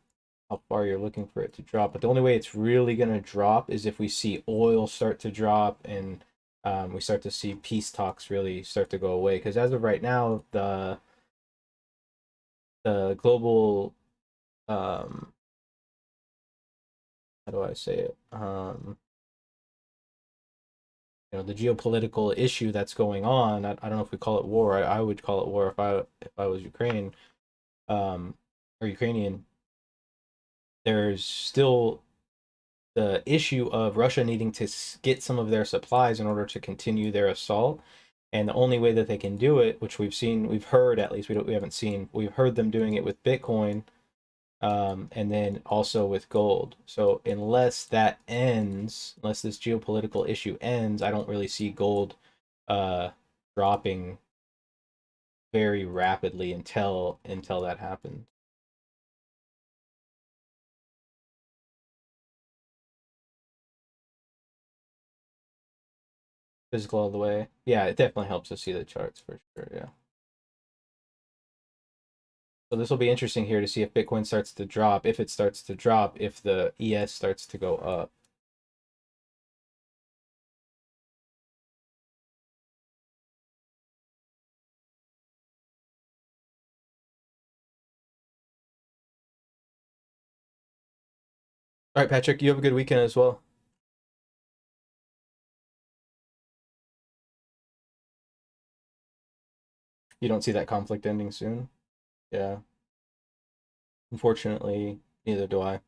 how far you're looking for it to drop, but the only way it's really going to drop is if we see oil start to drop and we start to see peace talks really start to go away. Because as of right now, the global how do I say it? You know, the geopolitical issue that's going on. I don't know if we call it war. I would call it war if I was Ukraine, um, or Ukrainian. There's still the issue of Russia needing to get some of their supplies in order to continue their assault. And the only way that they can do it, which we've heard at least, we haven't seen, we've heard them doing it with Bitcoin, and then also with gold. So unless that ends, unless this geopolitical issue ends, I don't really see gold uh, dropping very rapidly until that happens. Physical all the way. Yeah, it definitely helps to see the charts for sure. Yeah. So this will be interesting here to see if Bitcoin starts to drop, if it starts to drop, if the ES starts to go up. All right, Patrick, you have a good weekend as well. You don't see that conflict ending soon? Yeah. Unfortunately, neither do I.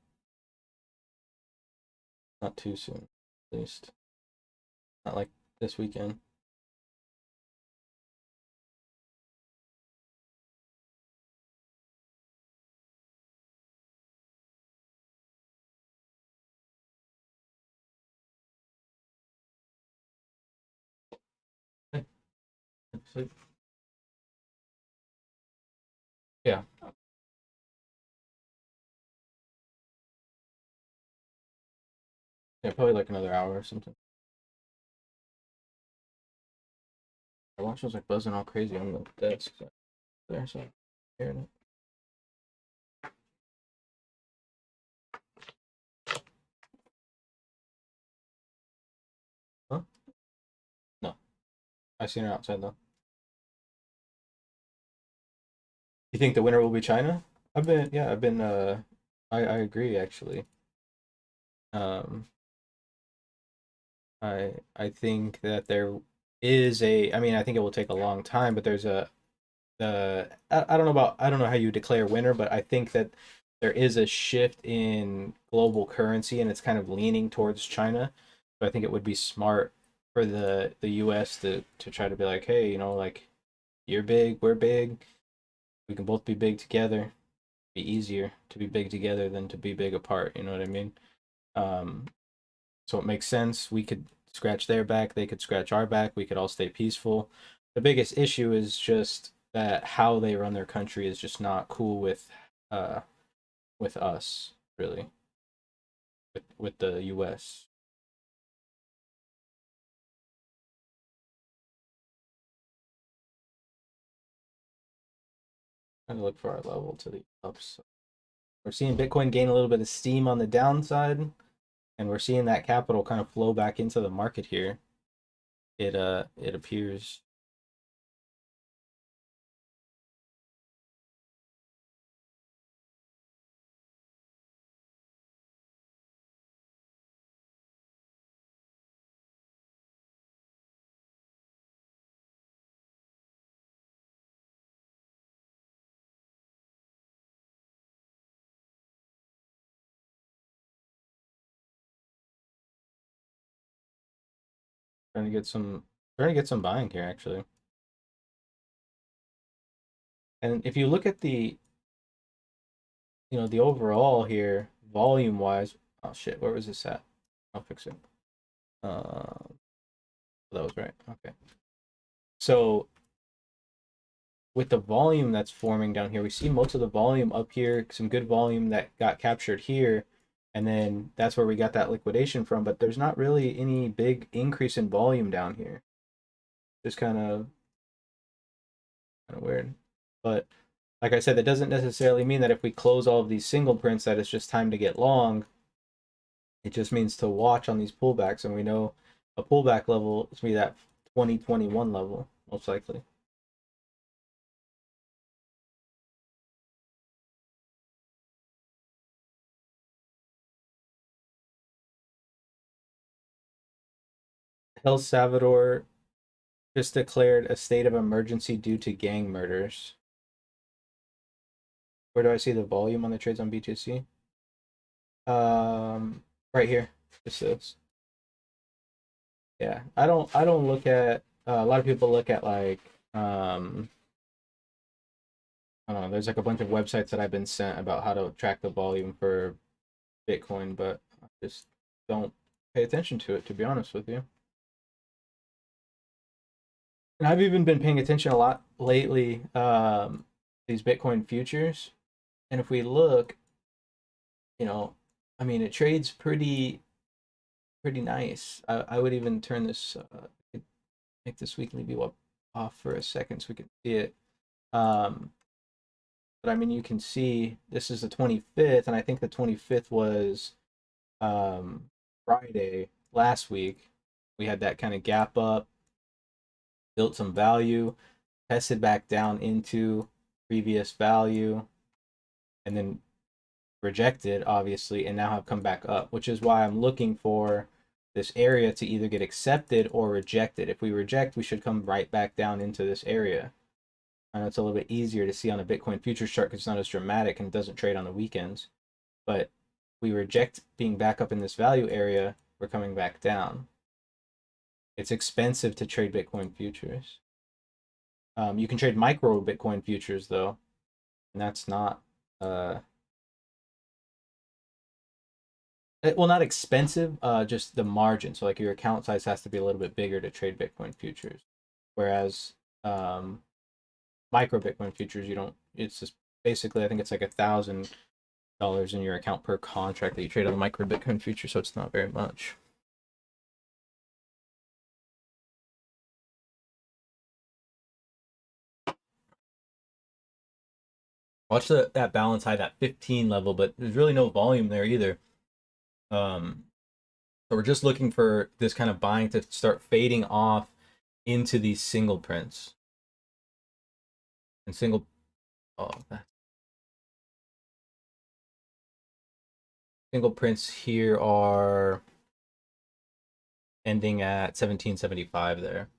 Not too soon, at least. Not like this weekend. Okay. So, yeah. Yeah, probably like another hour or something. My watch was like buzzing all crazy on the desk there, so I'm hearing it. Huh? No. I seen her outside though. You think the winner will be China? I've been I agree actually. Um I think that there is a, I mean, I think it will take a long time, but there's a I don't know how you declare winner, but I think that there is a shift in global currency and it's kind of leaning towards China. So I think it would be smart for the US to try to be like, hey, you know, like you're big, we're big, we can both be big together. Be easier to be big together than to be big apart, you know what I mean? Um, so it makes sense. We could scratch their back, they could scratch our back, we could all stay peaceful. The biggest issue is just that how they run their country is just not cool uh with us. really, with the US. Trying to look for our level to the upside. We're seeing Bitcoin gain a little bit of steam on the downside, and we're seeing that capital kind of flow back into the market here. It appears. Trying to get some buying here actually. And if you look at the the overall here, volume wise, oh shit, where was this at? I'll fix it. That was right. Okay. So with the volume that's forming down here, we see most of the volume up here, some good volume that got captured here, and then that's where we got that liquidation from, but there's not really any big increase in volume down here. Just kind of weird. But like I said, that doesn't necessarily mean that if we close all of these single prints that it's just time to get long. It just means to watch on these pullbacks, and we know a pullback level is going to be that 2021 level, most likely. El Salvador just declared a state of emergency due to gang murders. Where do I see the volume on the trades on BTC? Right here. Just this. Yeah, I don't look at. A lot of people look at like I don't know. There's like a bunch of websites that I've been sent about how to track the volume for Bitcoin, but I just don't pay attention to it, to be honest with you. And I've even been paying attention a lot lately, these Bitcoin futures. And if we look, I mean, it trades pretty nice. I would even turn this, make this weekly view off for a second so we can see it. But I mean, you can see this is the 25th, and I think the 25th was Friday last week. We had that kind of gap up, built some value, tested back down into previous value, and then rejected, obviously, and now have come back up, which is why I'm looking for this area to either get accepted or rejected. If we reject, we should come right back down into this area. I know it's a little bit easier to see on a Bitcoin futures chart because it's not as dramatic and doesn't trade on the weekends. But we reject being back up in this value area, we're coming back down. It's expensive to trade Bitcoin futures. You can trade micro Bitcoin futures though, and that's not well, not expensive, just the margin. So like your account size has to be a little bit bigger to trade Bitcoin futures, whereas micro Bitcoin futures, you don't. It's just basically, I think it's like $1,000 in your account per contract that you trade on the micro Bitcoin future, so it's not very much. Watch that balance high, that 15 level, but there's really no volume there either. So we're just looking for this kind of buying to start fading off into these single prints. And single prints here are ending at 1775 there.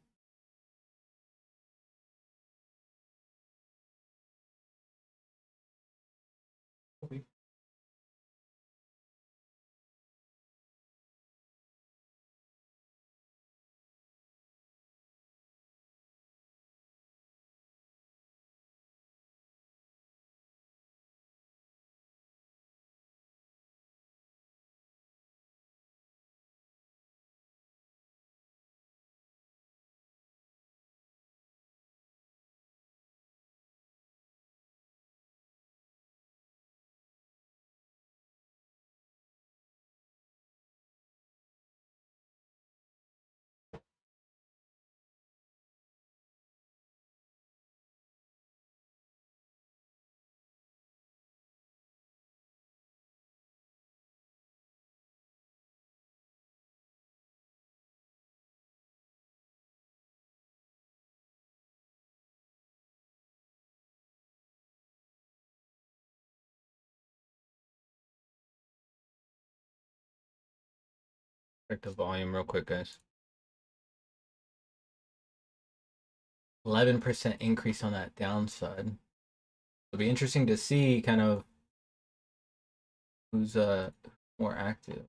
Check the volume real quick, guys. 11% increase on that downside. It'll be interesting to see kind of who's more active.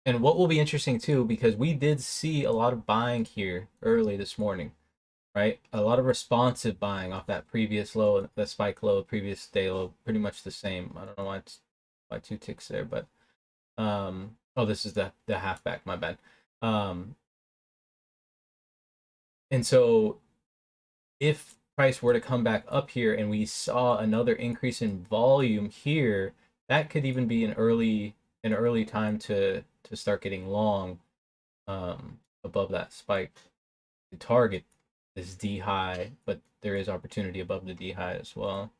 And what will be interesting too, because we did see a lot of buying here early this morning, right? A lot of responsive buying off that previous low, the spike low, previous day low, pretty much the same. I don't know why it's why 2 ticks there, but oh, this is the halfback, my bad. And so if price were to come back up here and we saw another increase in volume here, that could even be an early time to start getting long above that spike. The target is D high, but there is opportunity above the D high as well.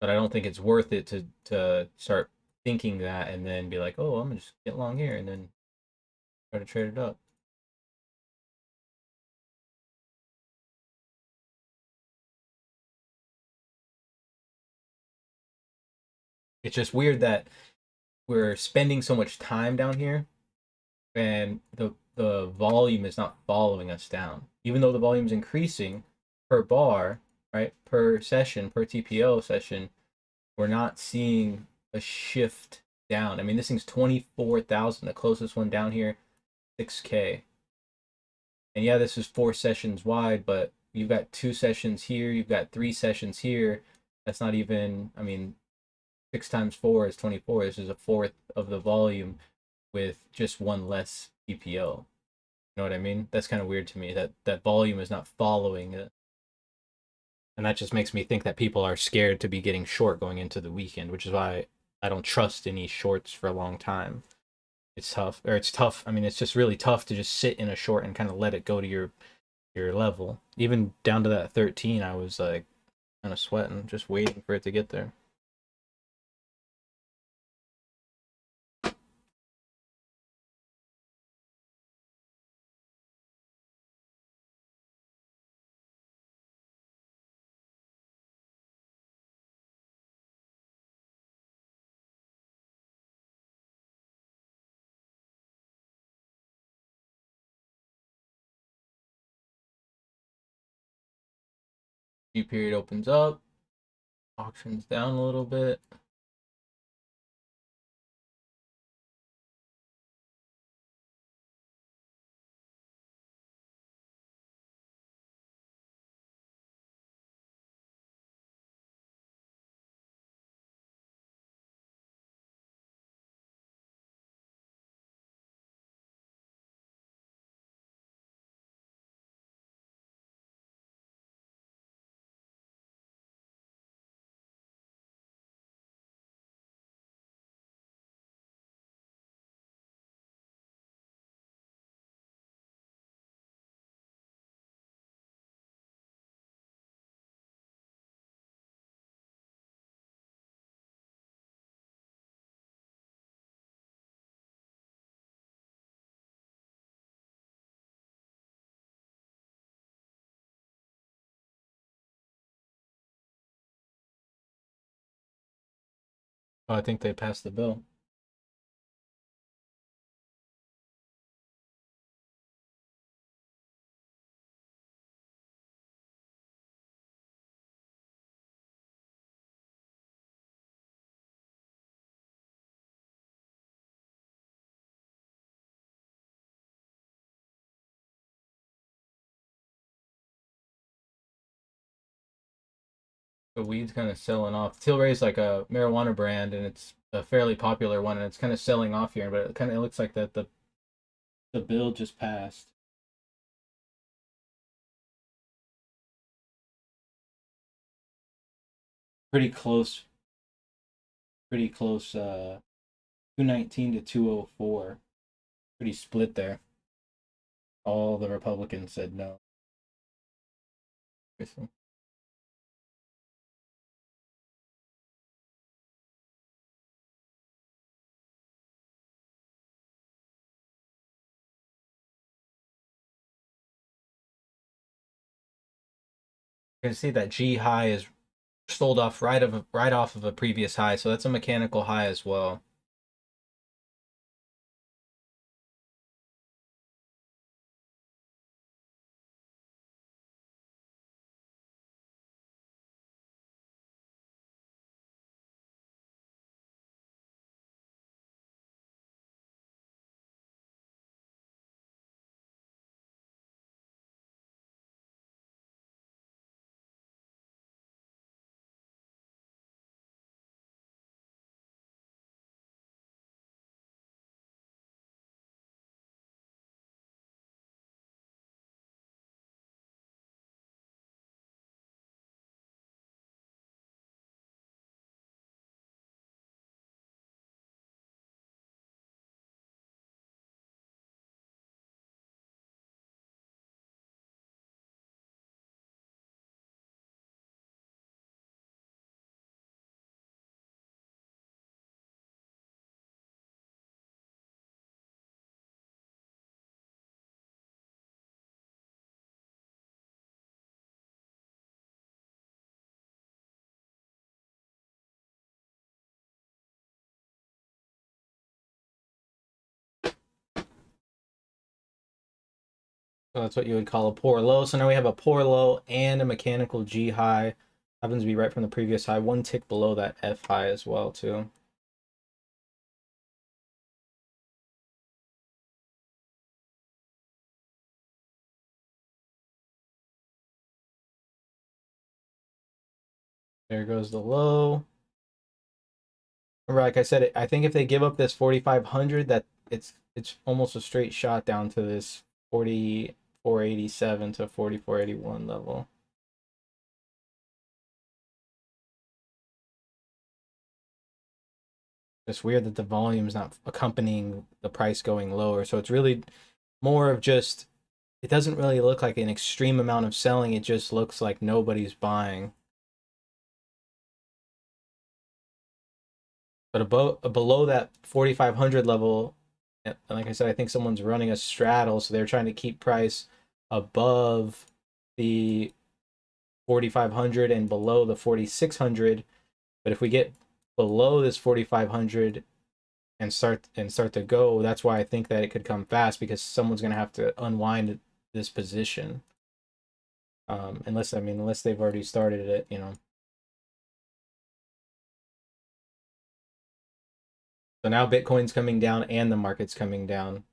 But I don't think it's worth it to start thinking that and then be like, oh, I'm gonna just get long here and then try to trade it up. It's just weird that we're spending so much time down here and the volume is not following us down. Even though the volume is increasing per bar, right? Per session, per TPO session, we're not seeing a shift down. I mean, this thing's 24,000. The closest one down here, 6K. And yeah, this is 4 sessions wide, but you've got 2 sessions here, you've got 3 sessions here. That's not even, I mean, 6 times 4 is 24. This is a fourth of the volume with just one less TPO. You know what I mean? That's kind of weird to me that volume is not following it. And that just makes me think that people are scared to be getting short going into the weekend, which is why I don't trust any shorts for a long time. It's tough, or it's tough. I mean, it's just really tough to just sit in a short and kind of let it go to your level. Even down to that 13, I was like kind of sweating, just waiting for it to get there. View period opens up, auctions down a little bit. Oh, I think they passed the bill. The weed's kind of selling off. Tilray is like a marijuana brand, and it's a fairly popular one, and it's kind of selling off here. But it kind of looks like that the bill just passed. Pretty close. Pretty close. 219 to 204. Pretty split there. All the Republicans said no. You can see that G high is stalled off right off of a previous high, so that's a mechanical high as well. So that's what you would call a poor low. So now we have a poor low and a mechanical G high. Happens to be right from the previous high, one tick below that F high as well too. There goes the low. Remember, like I said, I think if they give up this 4,500, that it's almost a straight shot down to this 4487 to 4481 level. It's weird that the volume's not accompanying the price going lower. So it's really more of just, it doesn't really look like an extreme amount of selling. It just looks like nobody's buying. But above, below that 4,500 level, like I said, I think someone's running a straddle, so they're trying to keep price above the 4,500 and below the 4,600. But if we get below this 4,500 and start to go, that's why I think that it could come fast, because someone's going to have to unwind this position. Unless they've already started it, you know. So now Bitcoin's coming down and the market's coming down.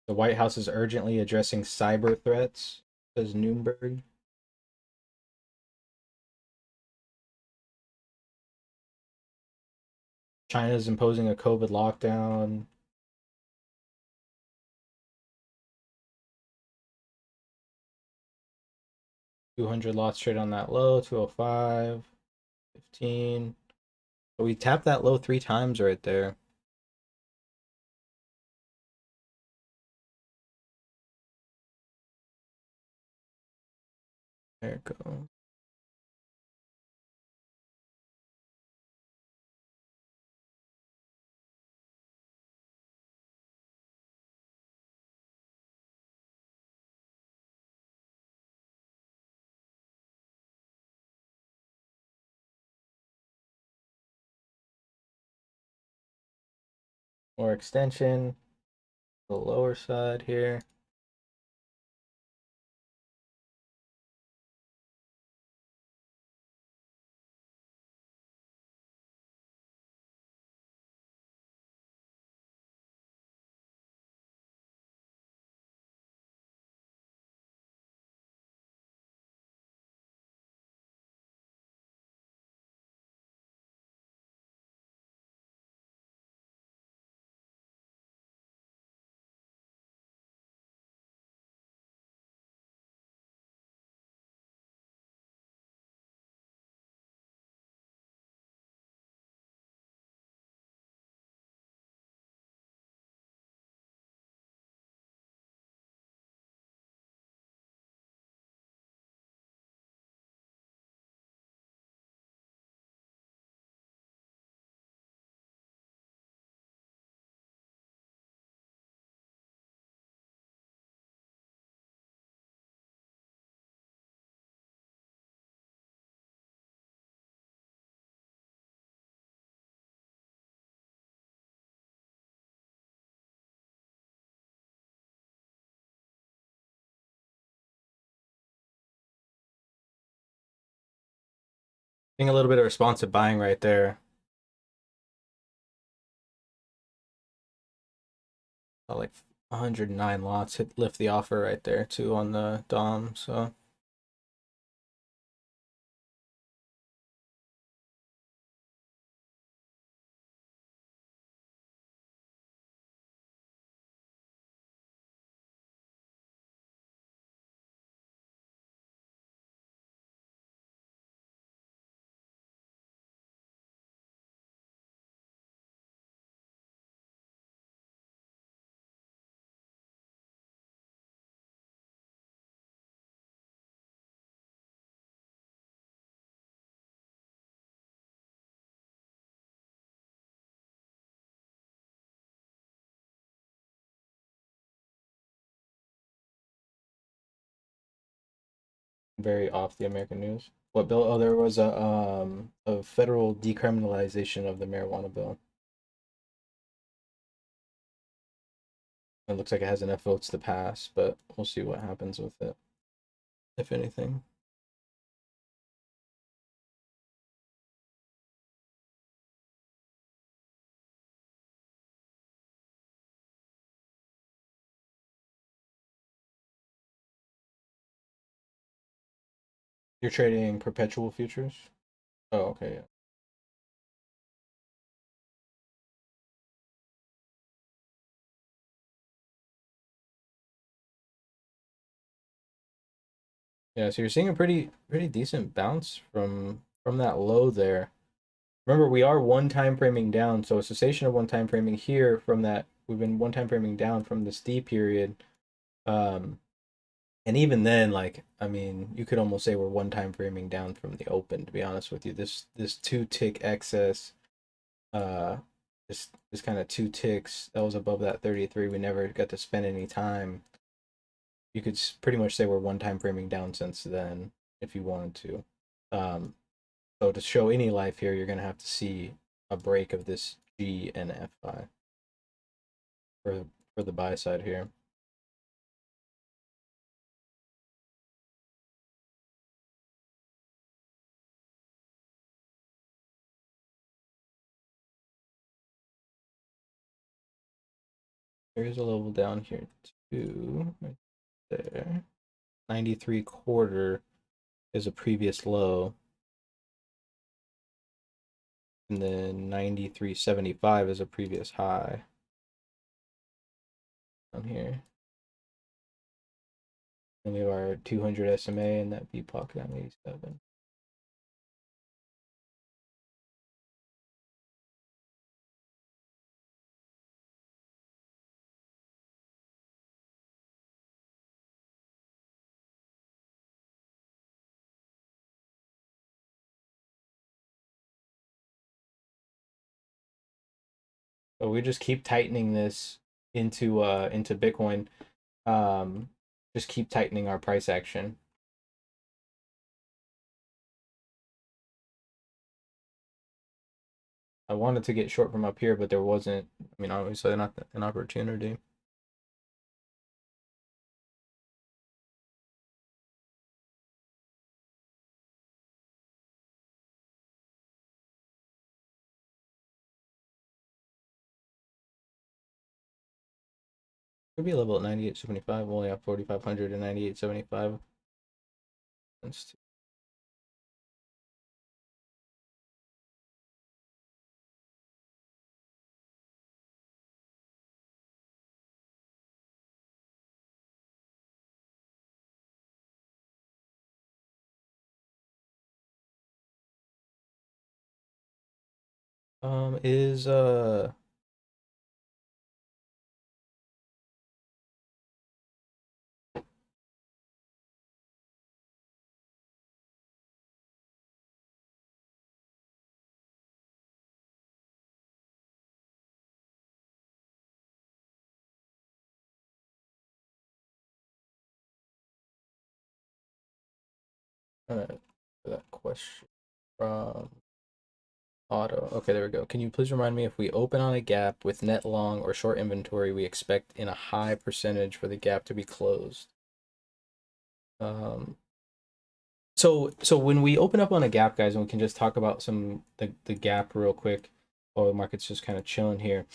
The White House is urgently addressing cyber threats, says Newberg. China is imposing a COVID lockdown. $200 lots trade on that low, 205, 15. But we tapped that low 3 times right there. There it goes. More extension, the lower side here. Getting a little bit of responsive buying right there. Like 109 lots hit lift the offer right there too on the DOM. So very off the American news. What bill? Oh, there was a federal decriminalization of the marijuana bill. It looks like it has enough votes to pass, but we'll see what happens with it, if anything. You're trading perpetual futures? Oh, okay, yeah. Yeah, so you're seeing a pretty decent bounce from that low there. Remember, we are one time framing down, so a cessation of one time framing here from that. We've been one time framing down from this D period. Um, and even then, like, I mean, you could almost say we're one time framing down from the open, to be honest with you. This two tick excess, uh, this kind of two ticks that was above that 33, we never got to spend any time. You could pretty much say we're one time framing down since then, if you wanted to. Um, so to show any life here, you're gonna have to see a break of this G and F5 for the buy side here. There's a level down here too, right there. 93.25 is a previous low, and then 93.75 is a previous high down here. And we have our 200 SMA and that VPOC down 87. So we just keep tightening this into Bitcoin. Um, just keep tightening our price action. I wanted to get short from up here, but there wasn't. I mean, obviously not an opportunity. Could be a level at 98.75. We only have 4,500 and 98.75. Is for that question from Auto. Okay, there we go. Can you please remind me if we open on a gap with net long or short inventory, we expect in a high percentage for the gap to be closed? So when we open up on a gap, guys, and we can just talk about the gap real quick while the market's just kind of chilling here.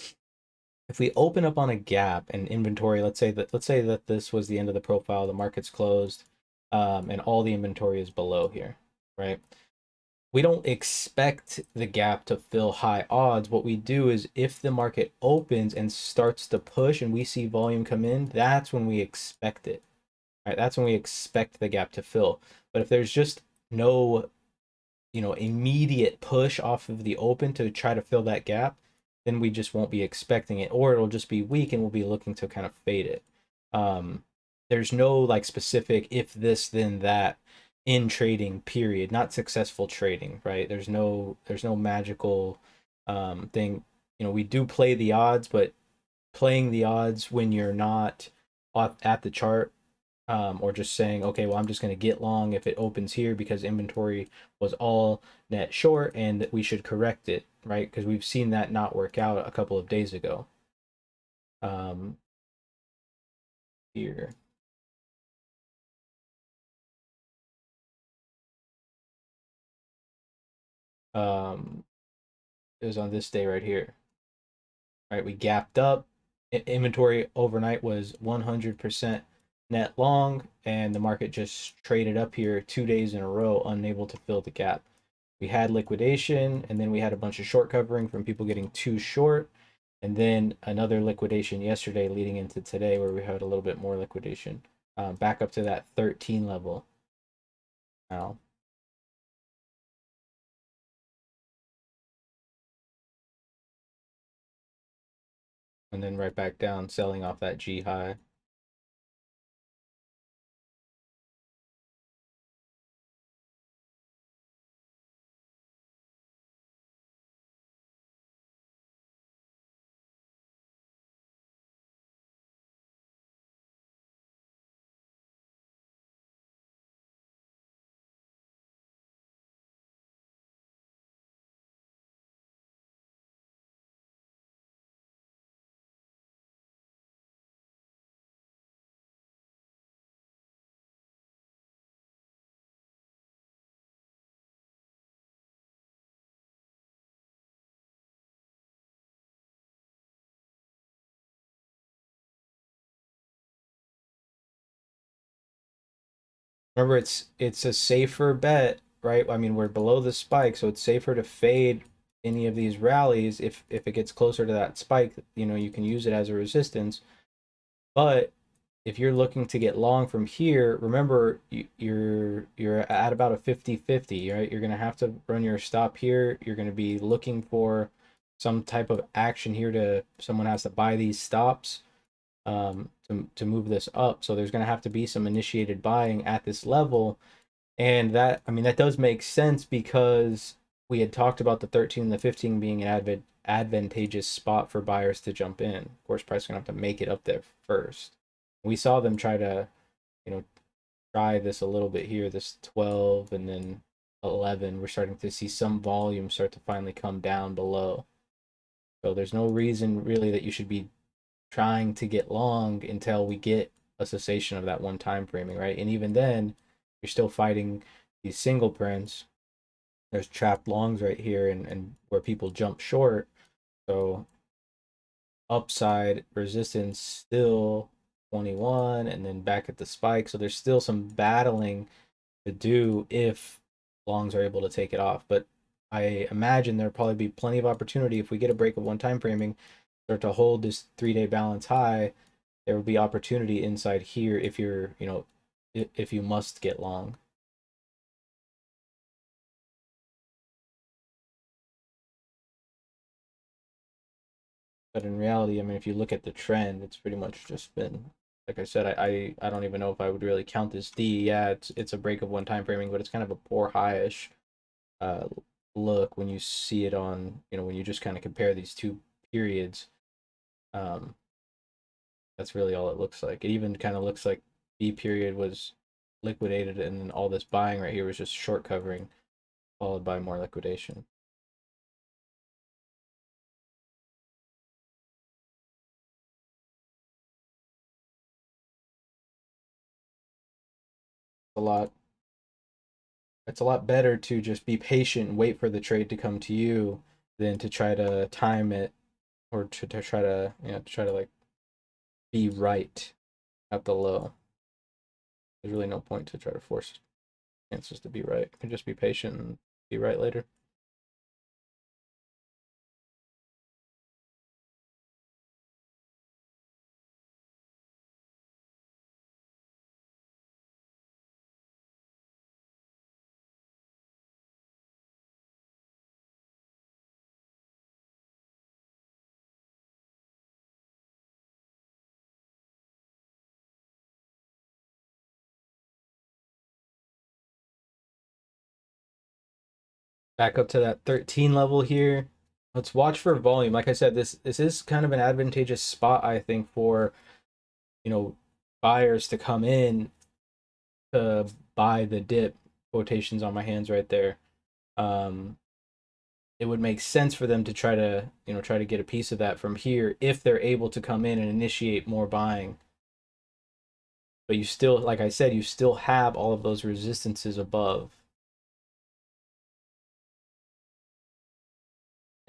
If we open up on a gap and inventory, let's say that this was the end of the profile, the market's closed, and all the inventory is below here, right? We don't expect the gap to fill high odds. What we do is if the market opens and starts to push and we see volume come in, that's when we expect it. Right? That's when we expect the gap to fill. But if there's just no, immediate push off of the open to try to fill that gap, then we just won't be expecting it, or it'll just be weak and we'll be looking to kind of fade it. Um, there's no like specific if this then that in trading, period. Not successful trading, right? There's no magical thing. We do play the odds, but playing the odds when you're not at the chart, or just saying, okay, well, I'm just going to get long if it opens here because inventory was all net short and we should correct it, right? Because we've seen that not work out a couple of days ago. Here. Um, it was on this day right here, right? We gapped up. Inventory overnight was 100% net long, and the market just traded up here 2 days in a row, unable to fill the gap. We had liquidation, and then we had a bunch of short covering from people getting too short, and then another liquidation yesterday leading into today where we had a little bit more liquidation, back up to that 13 level now. And then right back down, selling off that G high. Remember, it's a safer bet, right? I mean, we're below the spike, so it's safer to fade any of these rallies. If it gets closer to that spike, you can use it as a resistance. But if you're looking to get long from here, remember you're at about a 50-50, right? You're going to have to run your stop here. You're going to be looking for some type of action here to someone has to buy these stops, to move this up. So there's going to have to be some initiated buying at this level. And that, I mean, that does make sense because we had talked about the 13 and the 15 being an advantageous spot for buyers to jump in. Of course, price is going to have to make it up there first. We saw them try to, you know, try this a little bit here, this 12 and then 11. We're starting to see some volume start to finally come down below. So there's no reason really that you should be trying to get long until we get a cessation of that one time framing, right? And even then, you're still fighting these single prints. There's trapped longs right here, and where people jump short. So upside resistance still 21, and then back at the spike. So there's still some battling to do if longs are able to take it off. But I imagine there'll probably be plenty of opportunity if we get a break of one time framing, start to hold this 3-day balance high. There will be opportunity inside here if you're, if you must get long. But in reality, I mean, if you look at the trend, it's pretty much just been, like I said, I don't even know if I would really count this D. Yeah, it's a break of one time framing, but it's kind of a poor high-ish uh, look when you see it on, when you just kind of compare these two periods. Um, that's really all it looks like. It even kind of looks like B period was liquidated, and then all this buying right here was just short covering, followed by more liquidation. A lot. It's a lot better to just be patient and wait for the trade to come to you than to try to time it, or to try to, like be right at the low. There's really no point to try to force chances to be right. You can just be patient and be right later. Back up to that 13 level here. Let's watch for volume. Like I said, this is kind of an advantageous spot, I think, for, buyers to come in to buy the dip. Quotations on my hands right there. It would make sense for them to try to get a piece of that from here if they're able to come in and initiate more buying. But you still, like I said, you still have all of those resistances above.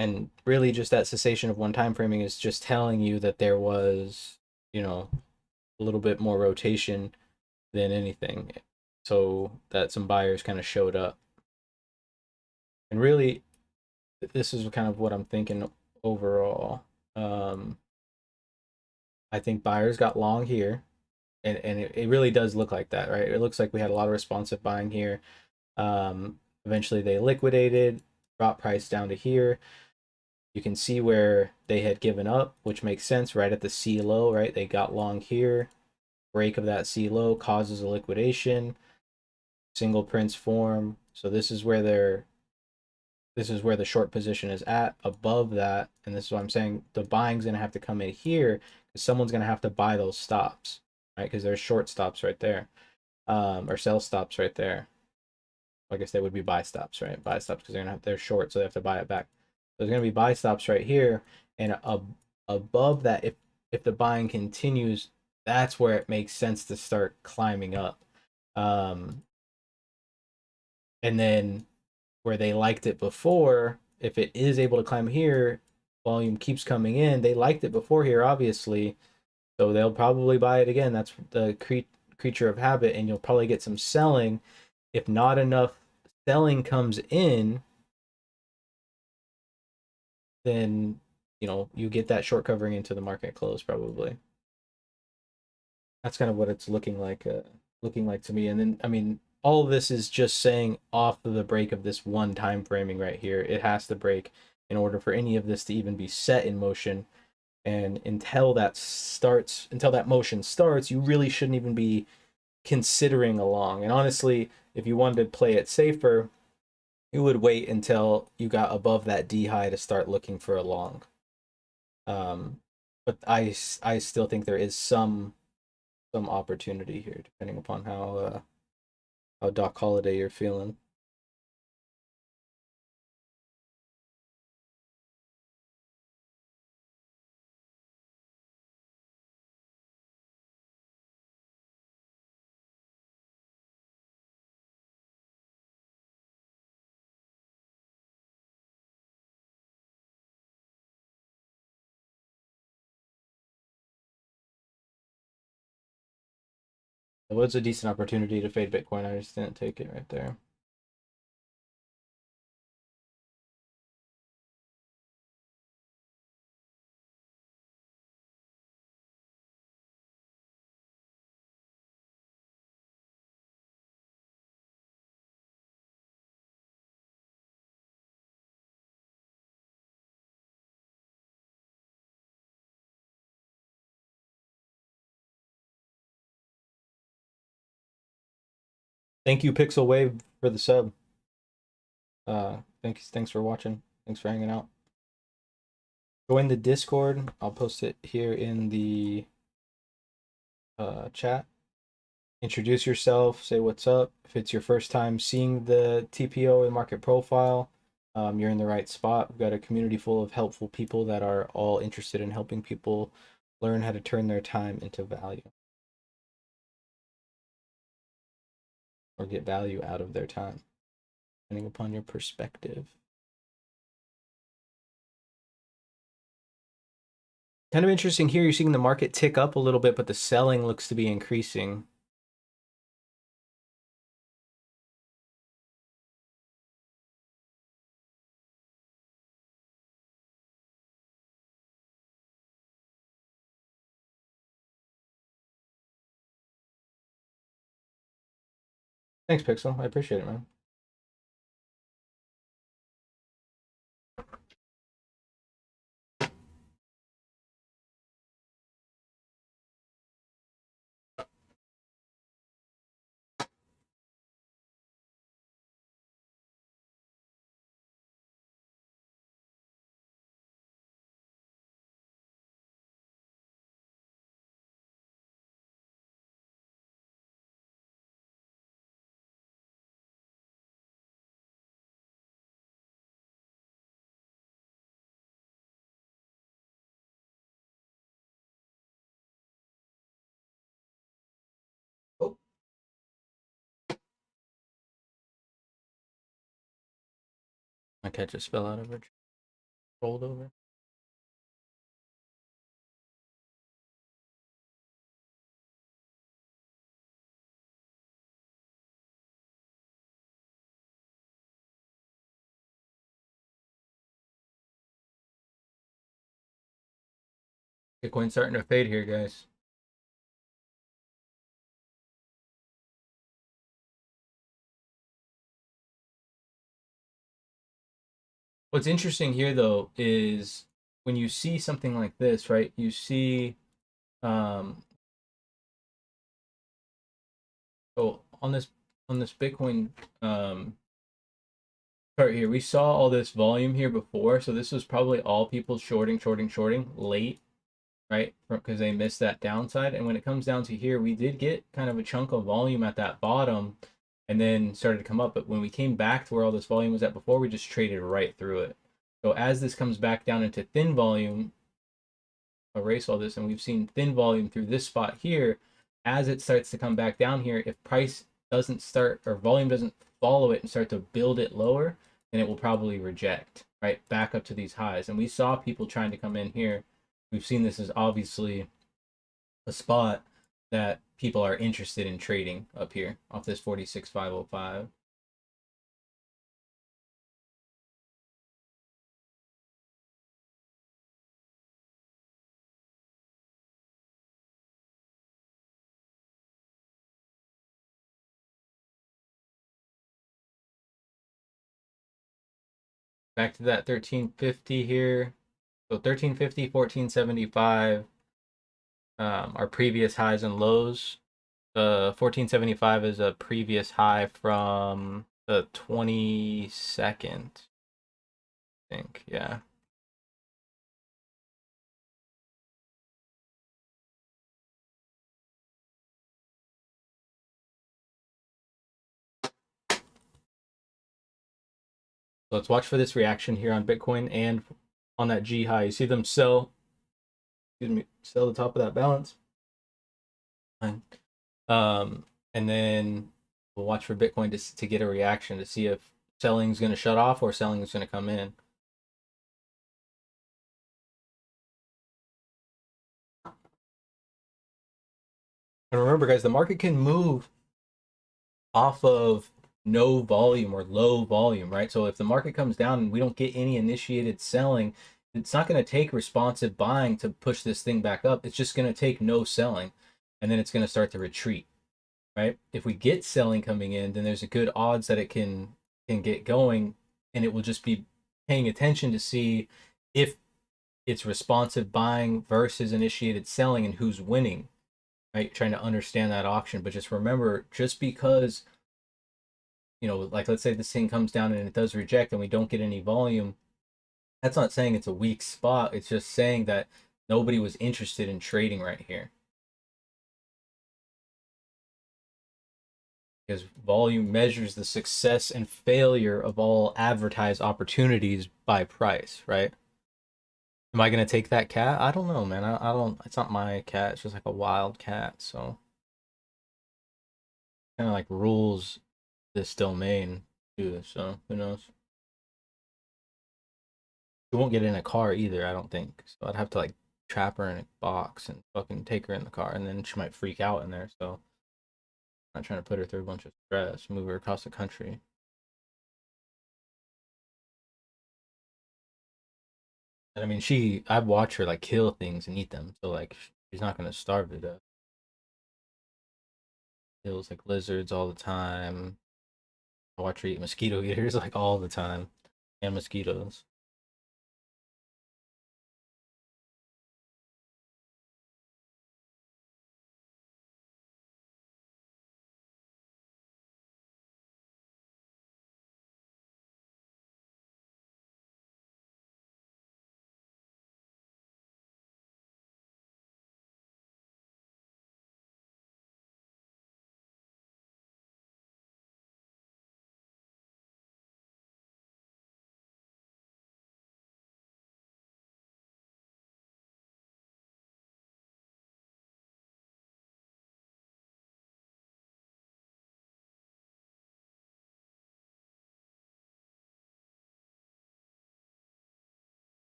And really just that cessation of one time framing is just telling you that there was, a little bit more rotation than anything. So that some buyers kind of showed up. And really, this is kind of what I'm thinking overall. I think buyers got long here, and it really does look like that, right? It looks like we had a lot of responsive buying here. Eventually they liquidated, brought price down to here. You can see where they had given up, which makes sense, right at the C low, right? They got long here. Break of that C low causes a liquidation. Single prints form. So this is where the short position is at, above that. And this is what I'm saying. The buying's going to have to come in here because someone's going to have to buy those stops, right? Because there's short stops right there, or sell stops right there. I guess they would be buy stops, right? Buy stops because they're short, so they have to buy it back. There's going to be buy stops right here, and above that, if the buying continues, that's where it makes sense to start climbing up. And then where they liked it before, if it is able to climb here, volume keeps coming in. They liked it before here, obviously, so they'll probably buy it again. That's the creature of habit, and you'll probably get some selling. If not enough selling comes in, then you get that short covering into the market close probably. That's kind of what it's looking like to me. And then, I mean, all of this is just saying off of the break of this one time framing right here. It has to break in order for any of this to even be set in motion. And until that motion starts, you really shouldn't even be considering a long. And honestly, if you wanted to play it safer, you would wait until you got above that D high to start looking for a long. But I still think there is some opportunity here, depending upon how Doc Holiday you're feeling. It was a decent opportunity to fade Bitcoin. I just didn't take it right there. Thank you, Pixel Wave, for the sub. Thanks for watching. Thanks for hanging out. Join the Discord. I'll post it here in the chat. Introduce yourself. Say what's up. If it's your first time seeing the TPO and market profile, you're in the right spot. We've got a community full of helpful people that are all interested in helping people learn how to turn their time into value, or get value out of their time. depending upon your perspective. Kind of interesting here. You're seeing the market tick up a little bit, but the selling looks to be increasing. Thanks, Pixel. I appreciate it, man. Oh, my cat just fell out of it. Rolled over. Bitcoin starting to fade here, guys. What's interesting here, though, is when you see something like this, right? You see, so on this Bitcoin chart here, we saw all this volume here before. So this was probably all people shorting late, right? Because they missed that downside. And when it comes down to here, we did get kind of a chunk of volume at that bottom and then started to come up. But when we came back to where all this volume was at before, we just traded right through it. So as this comes back down into thin volume, erase all this, and we've seen thin volume through this spot here. As it starts to come back down here, if price doesn't start, or volume doesn't follow it and start to build it lower, then it will probably reject, right, back up to these highs. And we saw people trying to come in here. We've seen this as obviously a spot that people are interested in trading up here off this 46,505. Back to that 1350 here. So 1350, 1475, our previous highs and lows. The 1475 is a previous high from the 22nd, I think. Yeah. So let's watch for this reaction here on Bitcoin and on that G high. You see them sell, excuse me, sell the top of that balance. And then we'll watch for Bitcoin to get a reaction to see if selling is going to shut off or selling is going to come in. And remember, guys, the market can move off of no volume or low volume, right? So if the market comes down and we don't get any initiated selling, it's not going to take responsive buying to push this thing back up. It's just going to take no selling, and then it's going to start to retreat, right? If we get selling coming in, then there's a good odds that it can get going, and it will just be paying attention to see if it's responsive buying versus initiated selling and who's winning, right? Trying to understand that auction. But just remember, just because, like let's say this thing comes down and it does reject and we don't get any volume, that's not saying it's a weak spot. It's just saying that nobody was interested in trading right here. Because volume measures the success and failure of all advertised opportunities by price, right? Am I gonna take that cat? I don't know, man. I don't. It's not my cat. It's just like a wild cat. So kind of like rules this domain. too, so who knows? She won't get in a car either, I don't think. So I'd have to like trap her in a box and fucking take her in the car, and then she might freak out in there. So I'm not trying to put her through a bunch of stress, move her across the country. And I mean, I've watched her like kill things and eat them, so like she's not gonna starve to death. Kills like lizards all the time. I watch her eat mosquito eaters like all the time, and mosquitoes.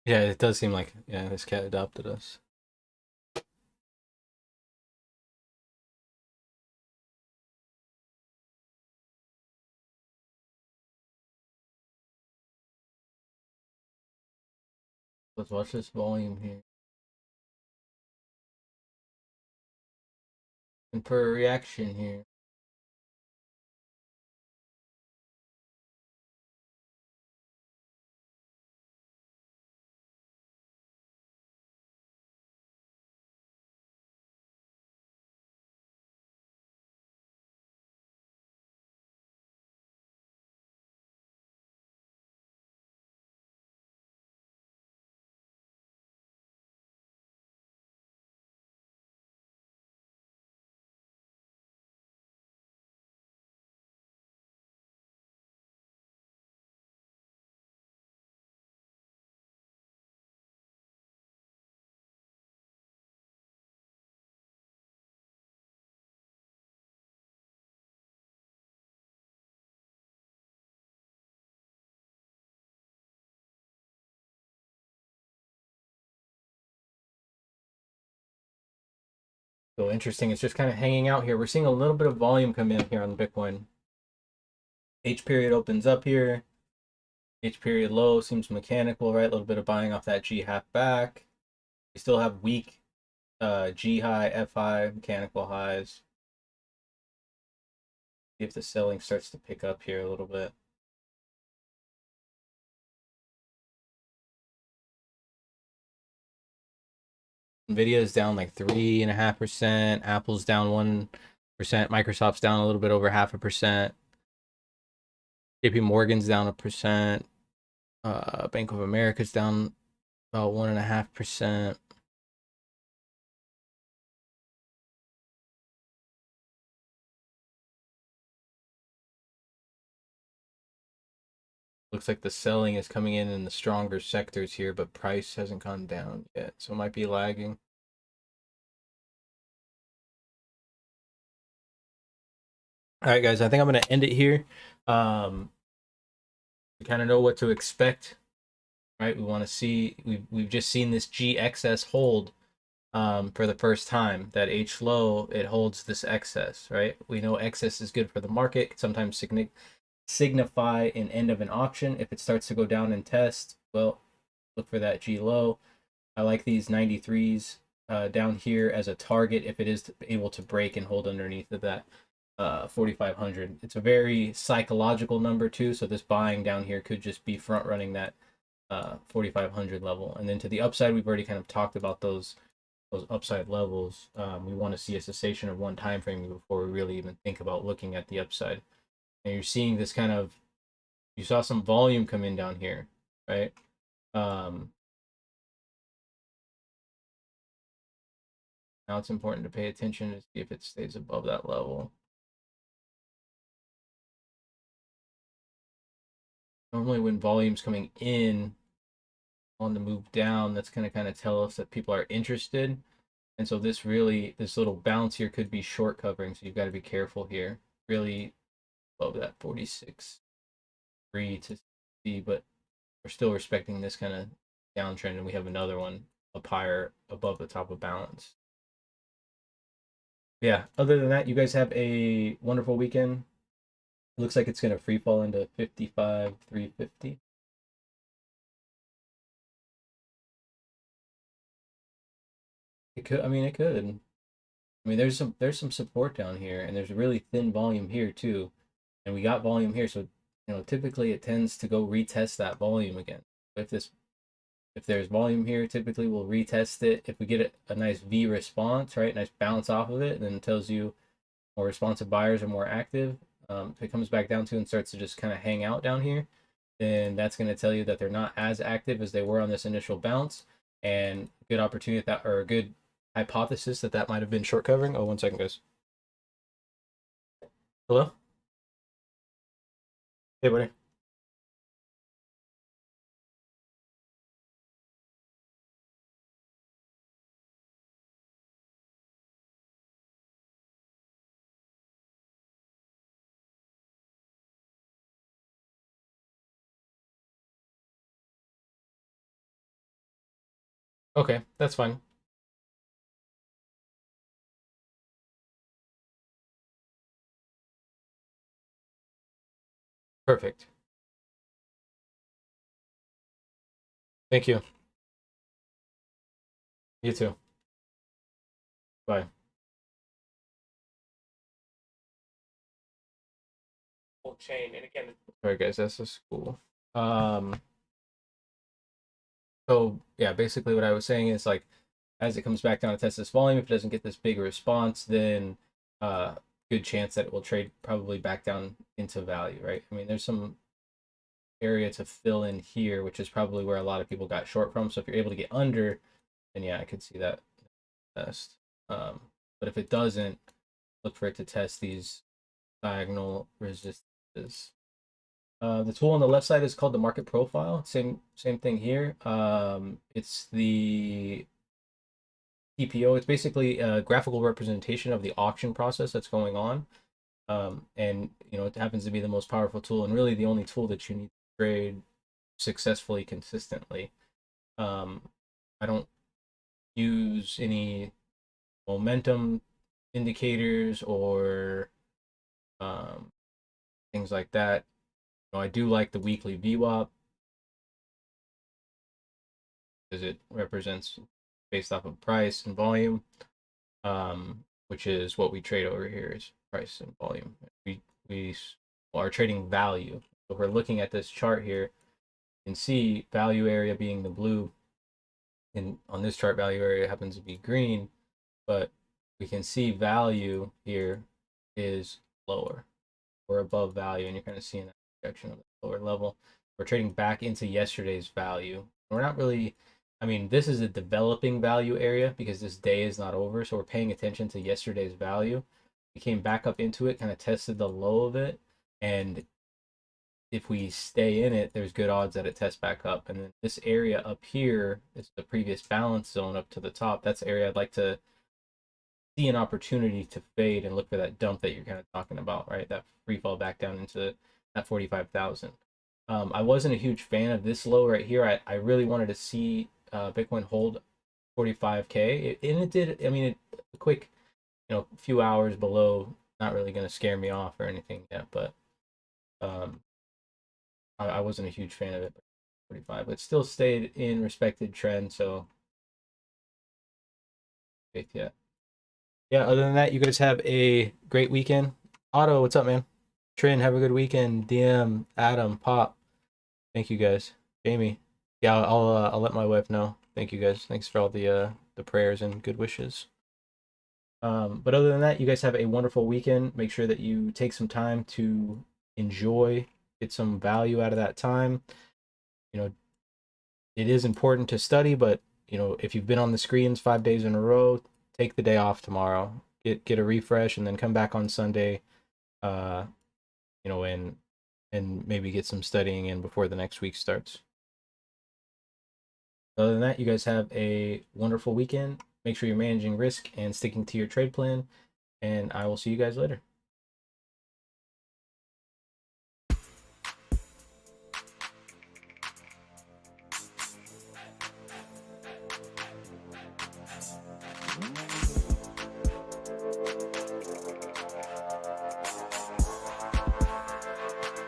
Yeah, it does seem like this cat adopted us. Let's watch this volume here. And for a reaction here. So interesting. It's just kind of hanging out here. We're seeing a little bit of volume come in here on Bitcoin. H period opens up here. H period low seems mechanical, right? A little bit of buying off that G half back. We still have weak G high, F high, mechanical highs. See if the selling starts to pick up here a little bit. Nvidia is down like 3.5%. Apple's down 1%. Microsoft's down a little bit over 0.5%. JP Morgan's down 1%. Bank of America's down about 1.5%. Looks like the selling is coming in the stronger sectors here, but price hasn't gone down yet, so it might be lagging. All right, guys, I think I'm going to end it here. We kind of know what to expect, right? We want to see, we've just seen this G excess hold for the first time. That H low, it holds this excess, right? We know excess is good for the market, sometimes signify an end of an auction. If it starts to go down and test, well, look for that G low. I like these 93s down here as a target if it is able to break and hold underneath of that 4,500. It's a very psychological number too, so this buying down here could just be front running that 4,500 level. And then to the upside, we've already kind of talked about those upside levels. We want to see a cessation of one time frame before we really even think about looking at the upside. And you're seeing this kind of, you saw some volume come in down here, right? Now it's important to pay attention to see if it stays above that level. Normally when volume's coming in, on the move down, that's going to kind of tell us that people are interested. And so this little bounce here could be short covering. So you've got to be careful here. Really above that 46.3 to see, but we're still respecting this kind of downtrend, and we have another one up higher above the top of balance. Yeah, other than that, you guys have a wonderful weekend. It looks like it's going to free fall into 55,350. It could, I mean, it could. I mean, there's some support down here, and there's a really thin volume here too, and we got volume here, so typically it tends to go retest that volume again. If there's volume here, typically we'll retest it. If we get a nice V response, right, nice bounce off of it, then it tells you more responsive buyers are more active. If it comes back down to and starts to just kind of hang out down here, then that's going to tell you that they're not as active as they were on this initial bounce, and good opportunity that, or a good hypothesis that might have been short covering. Oh, 1 second, guys. Hello? Hey, buddy. Okay, that's fine. Perfect. Thank you. You too. Bye. Full chain, and again. All right, guys, that's just cool. So yeah, basically what I was saying is, like, as it comes back down to test this volume, if it doesn't get this big response, then good chance that it will trade probably back down into value, right? I mean, there's some area to fill in here, which is probably where a lot of people got short from. So if you're able to get under, then yeah, I could see that test. But if it doesn't, look for it to test these diagonal resistances. The tool on the left side is called the market profile. Same thing here. It's the TPO. It's basically a graphical representation of the auction process that's going on. And it happens to be the most powerful tool, and really the only tool that you need to trade successfully consistently. I don't use any momentum indicators or things like that. I do like the weekly VWAP because it represents based off of price and volume, which is what we trade over here, is price and volume. We are trading value. So if we're looking at this chart here, you can see value area being the blue, and on this chart value area happens to be green, but we can see value here is lower or above value, and you're kind of seeing that projection of the lower level. We're trading back into yesterday's value. We're not really, I mean, this is a developing value area because this day is not over, so we're paying attention to yesterday's value. We came back up into it, kind of tested the low of it, and if we stay in it, there's good odds that it tests back up. And then this area up here is the previous balance zone up to the top. That's the area I'd like to see an opportunity to fade and look for that dump that you're kind of talking about, right? That free fall back down into that 45,000. I wasn't a huge fan of this low right here. I really wanted to see Bitcoin hold 45K, and it did. I mean, a quick, few hours below, not really going to scare me off or anything yet, but I wasn't a huge fan of it. 45, but still stayed in respected trend. So, yeah. Yeah, other than that, you guys have a great weekend. Otto, what's up, man? Trin, have a good weekend. DM, Adam, Pop. Thank you guys. Jamie. Yeah, I'll let my wife know. Thank you guys. Thanks for all the prayers and good wishes. But other than that, you guys have a wonderful weekend. Make sure that you take some time to enjoy, get some value out of that time. It is important to study, but if you've been on the screens 5 days in a row, take the day off tomorrow. Get a refresh, and then come back on Sunday. Uh, and maybe get some studying in before the next week starts. Other than that, you guys have a wonderful weekend. Make sure you're managing risk and sticking to your trade plan. And I will see you guys later.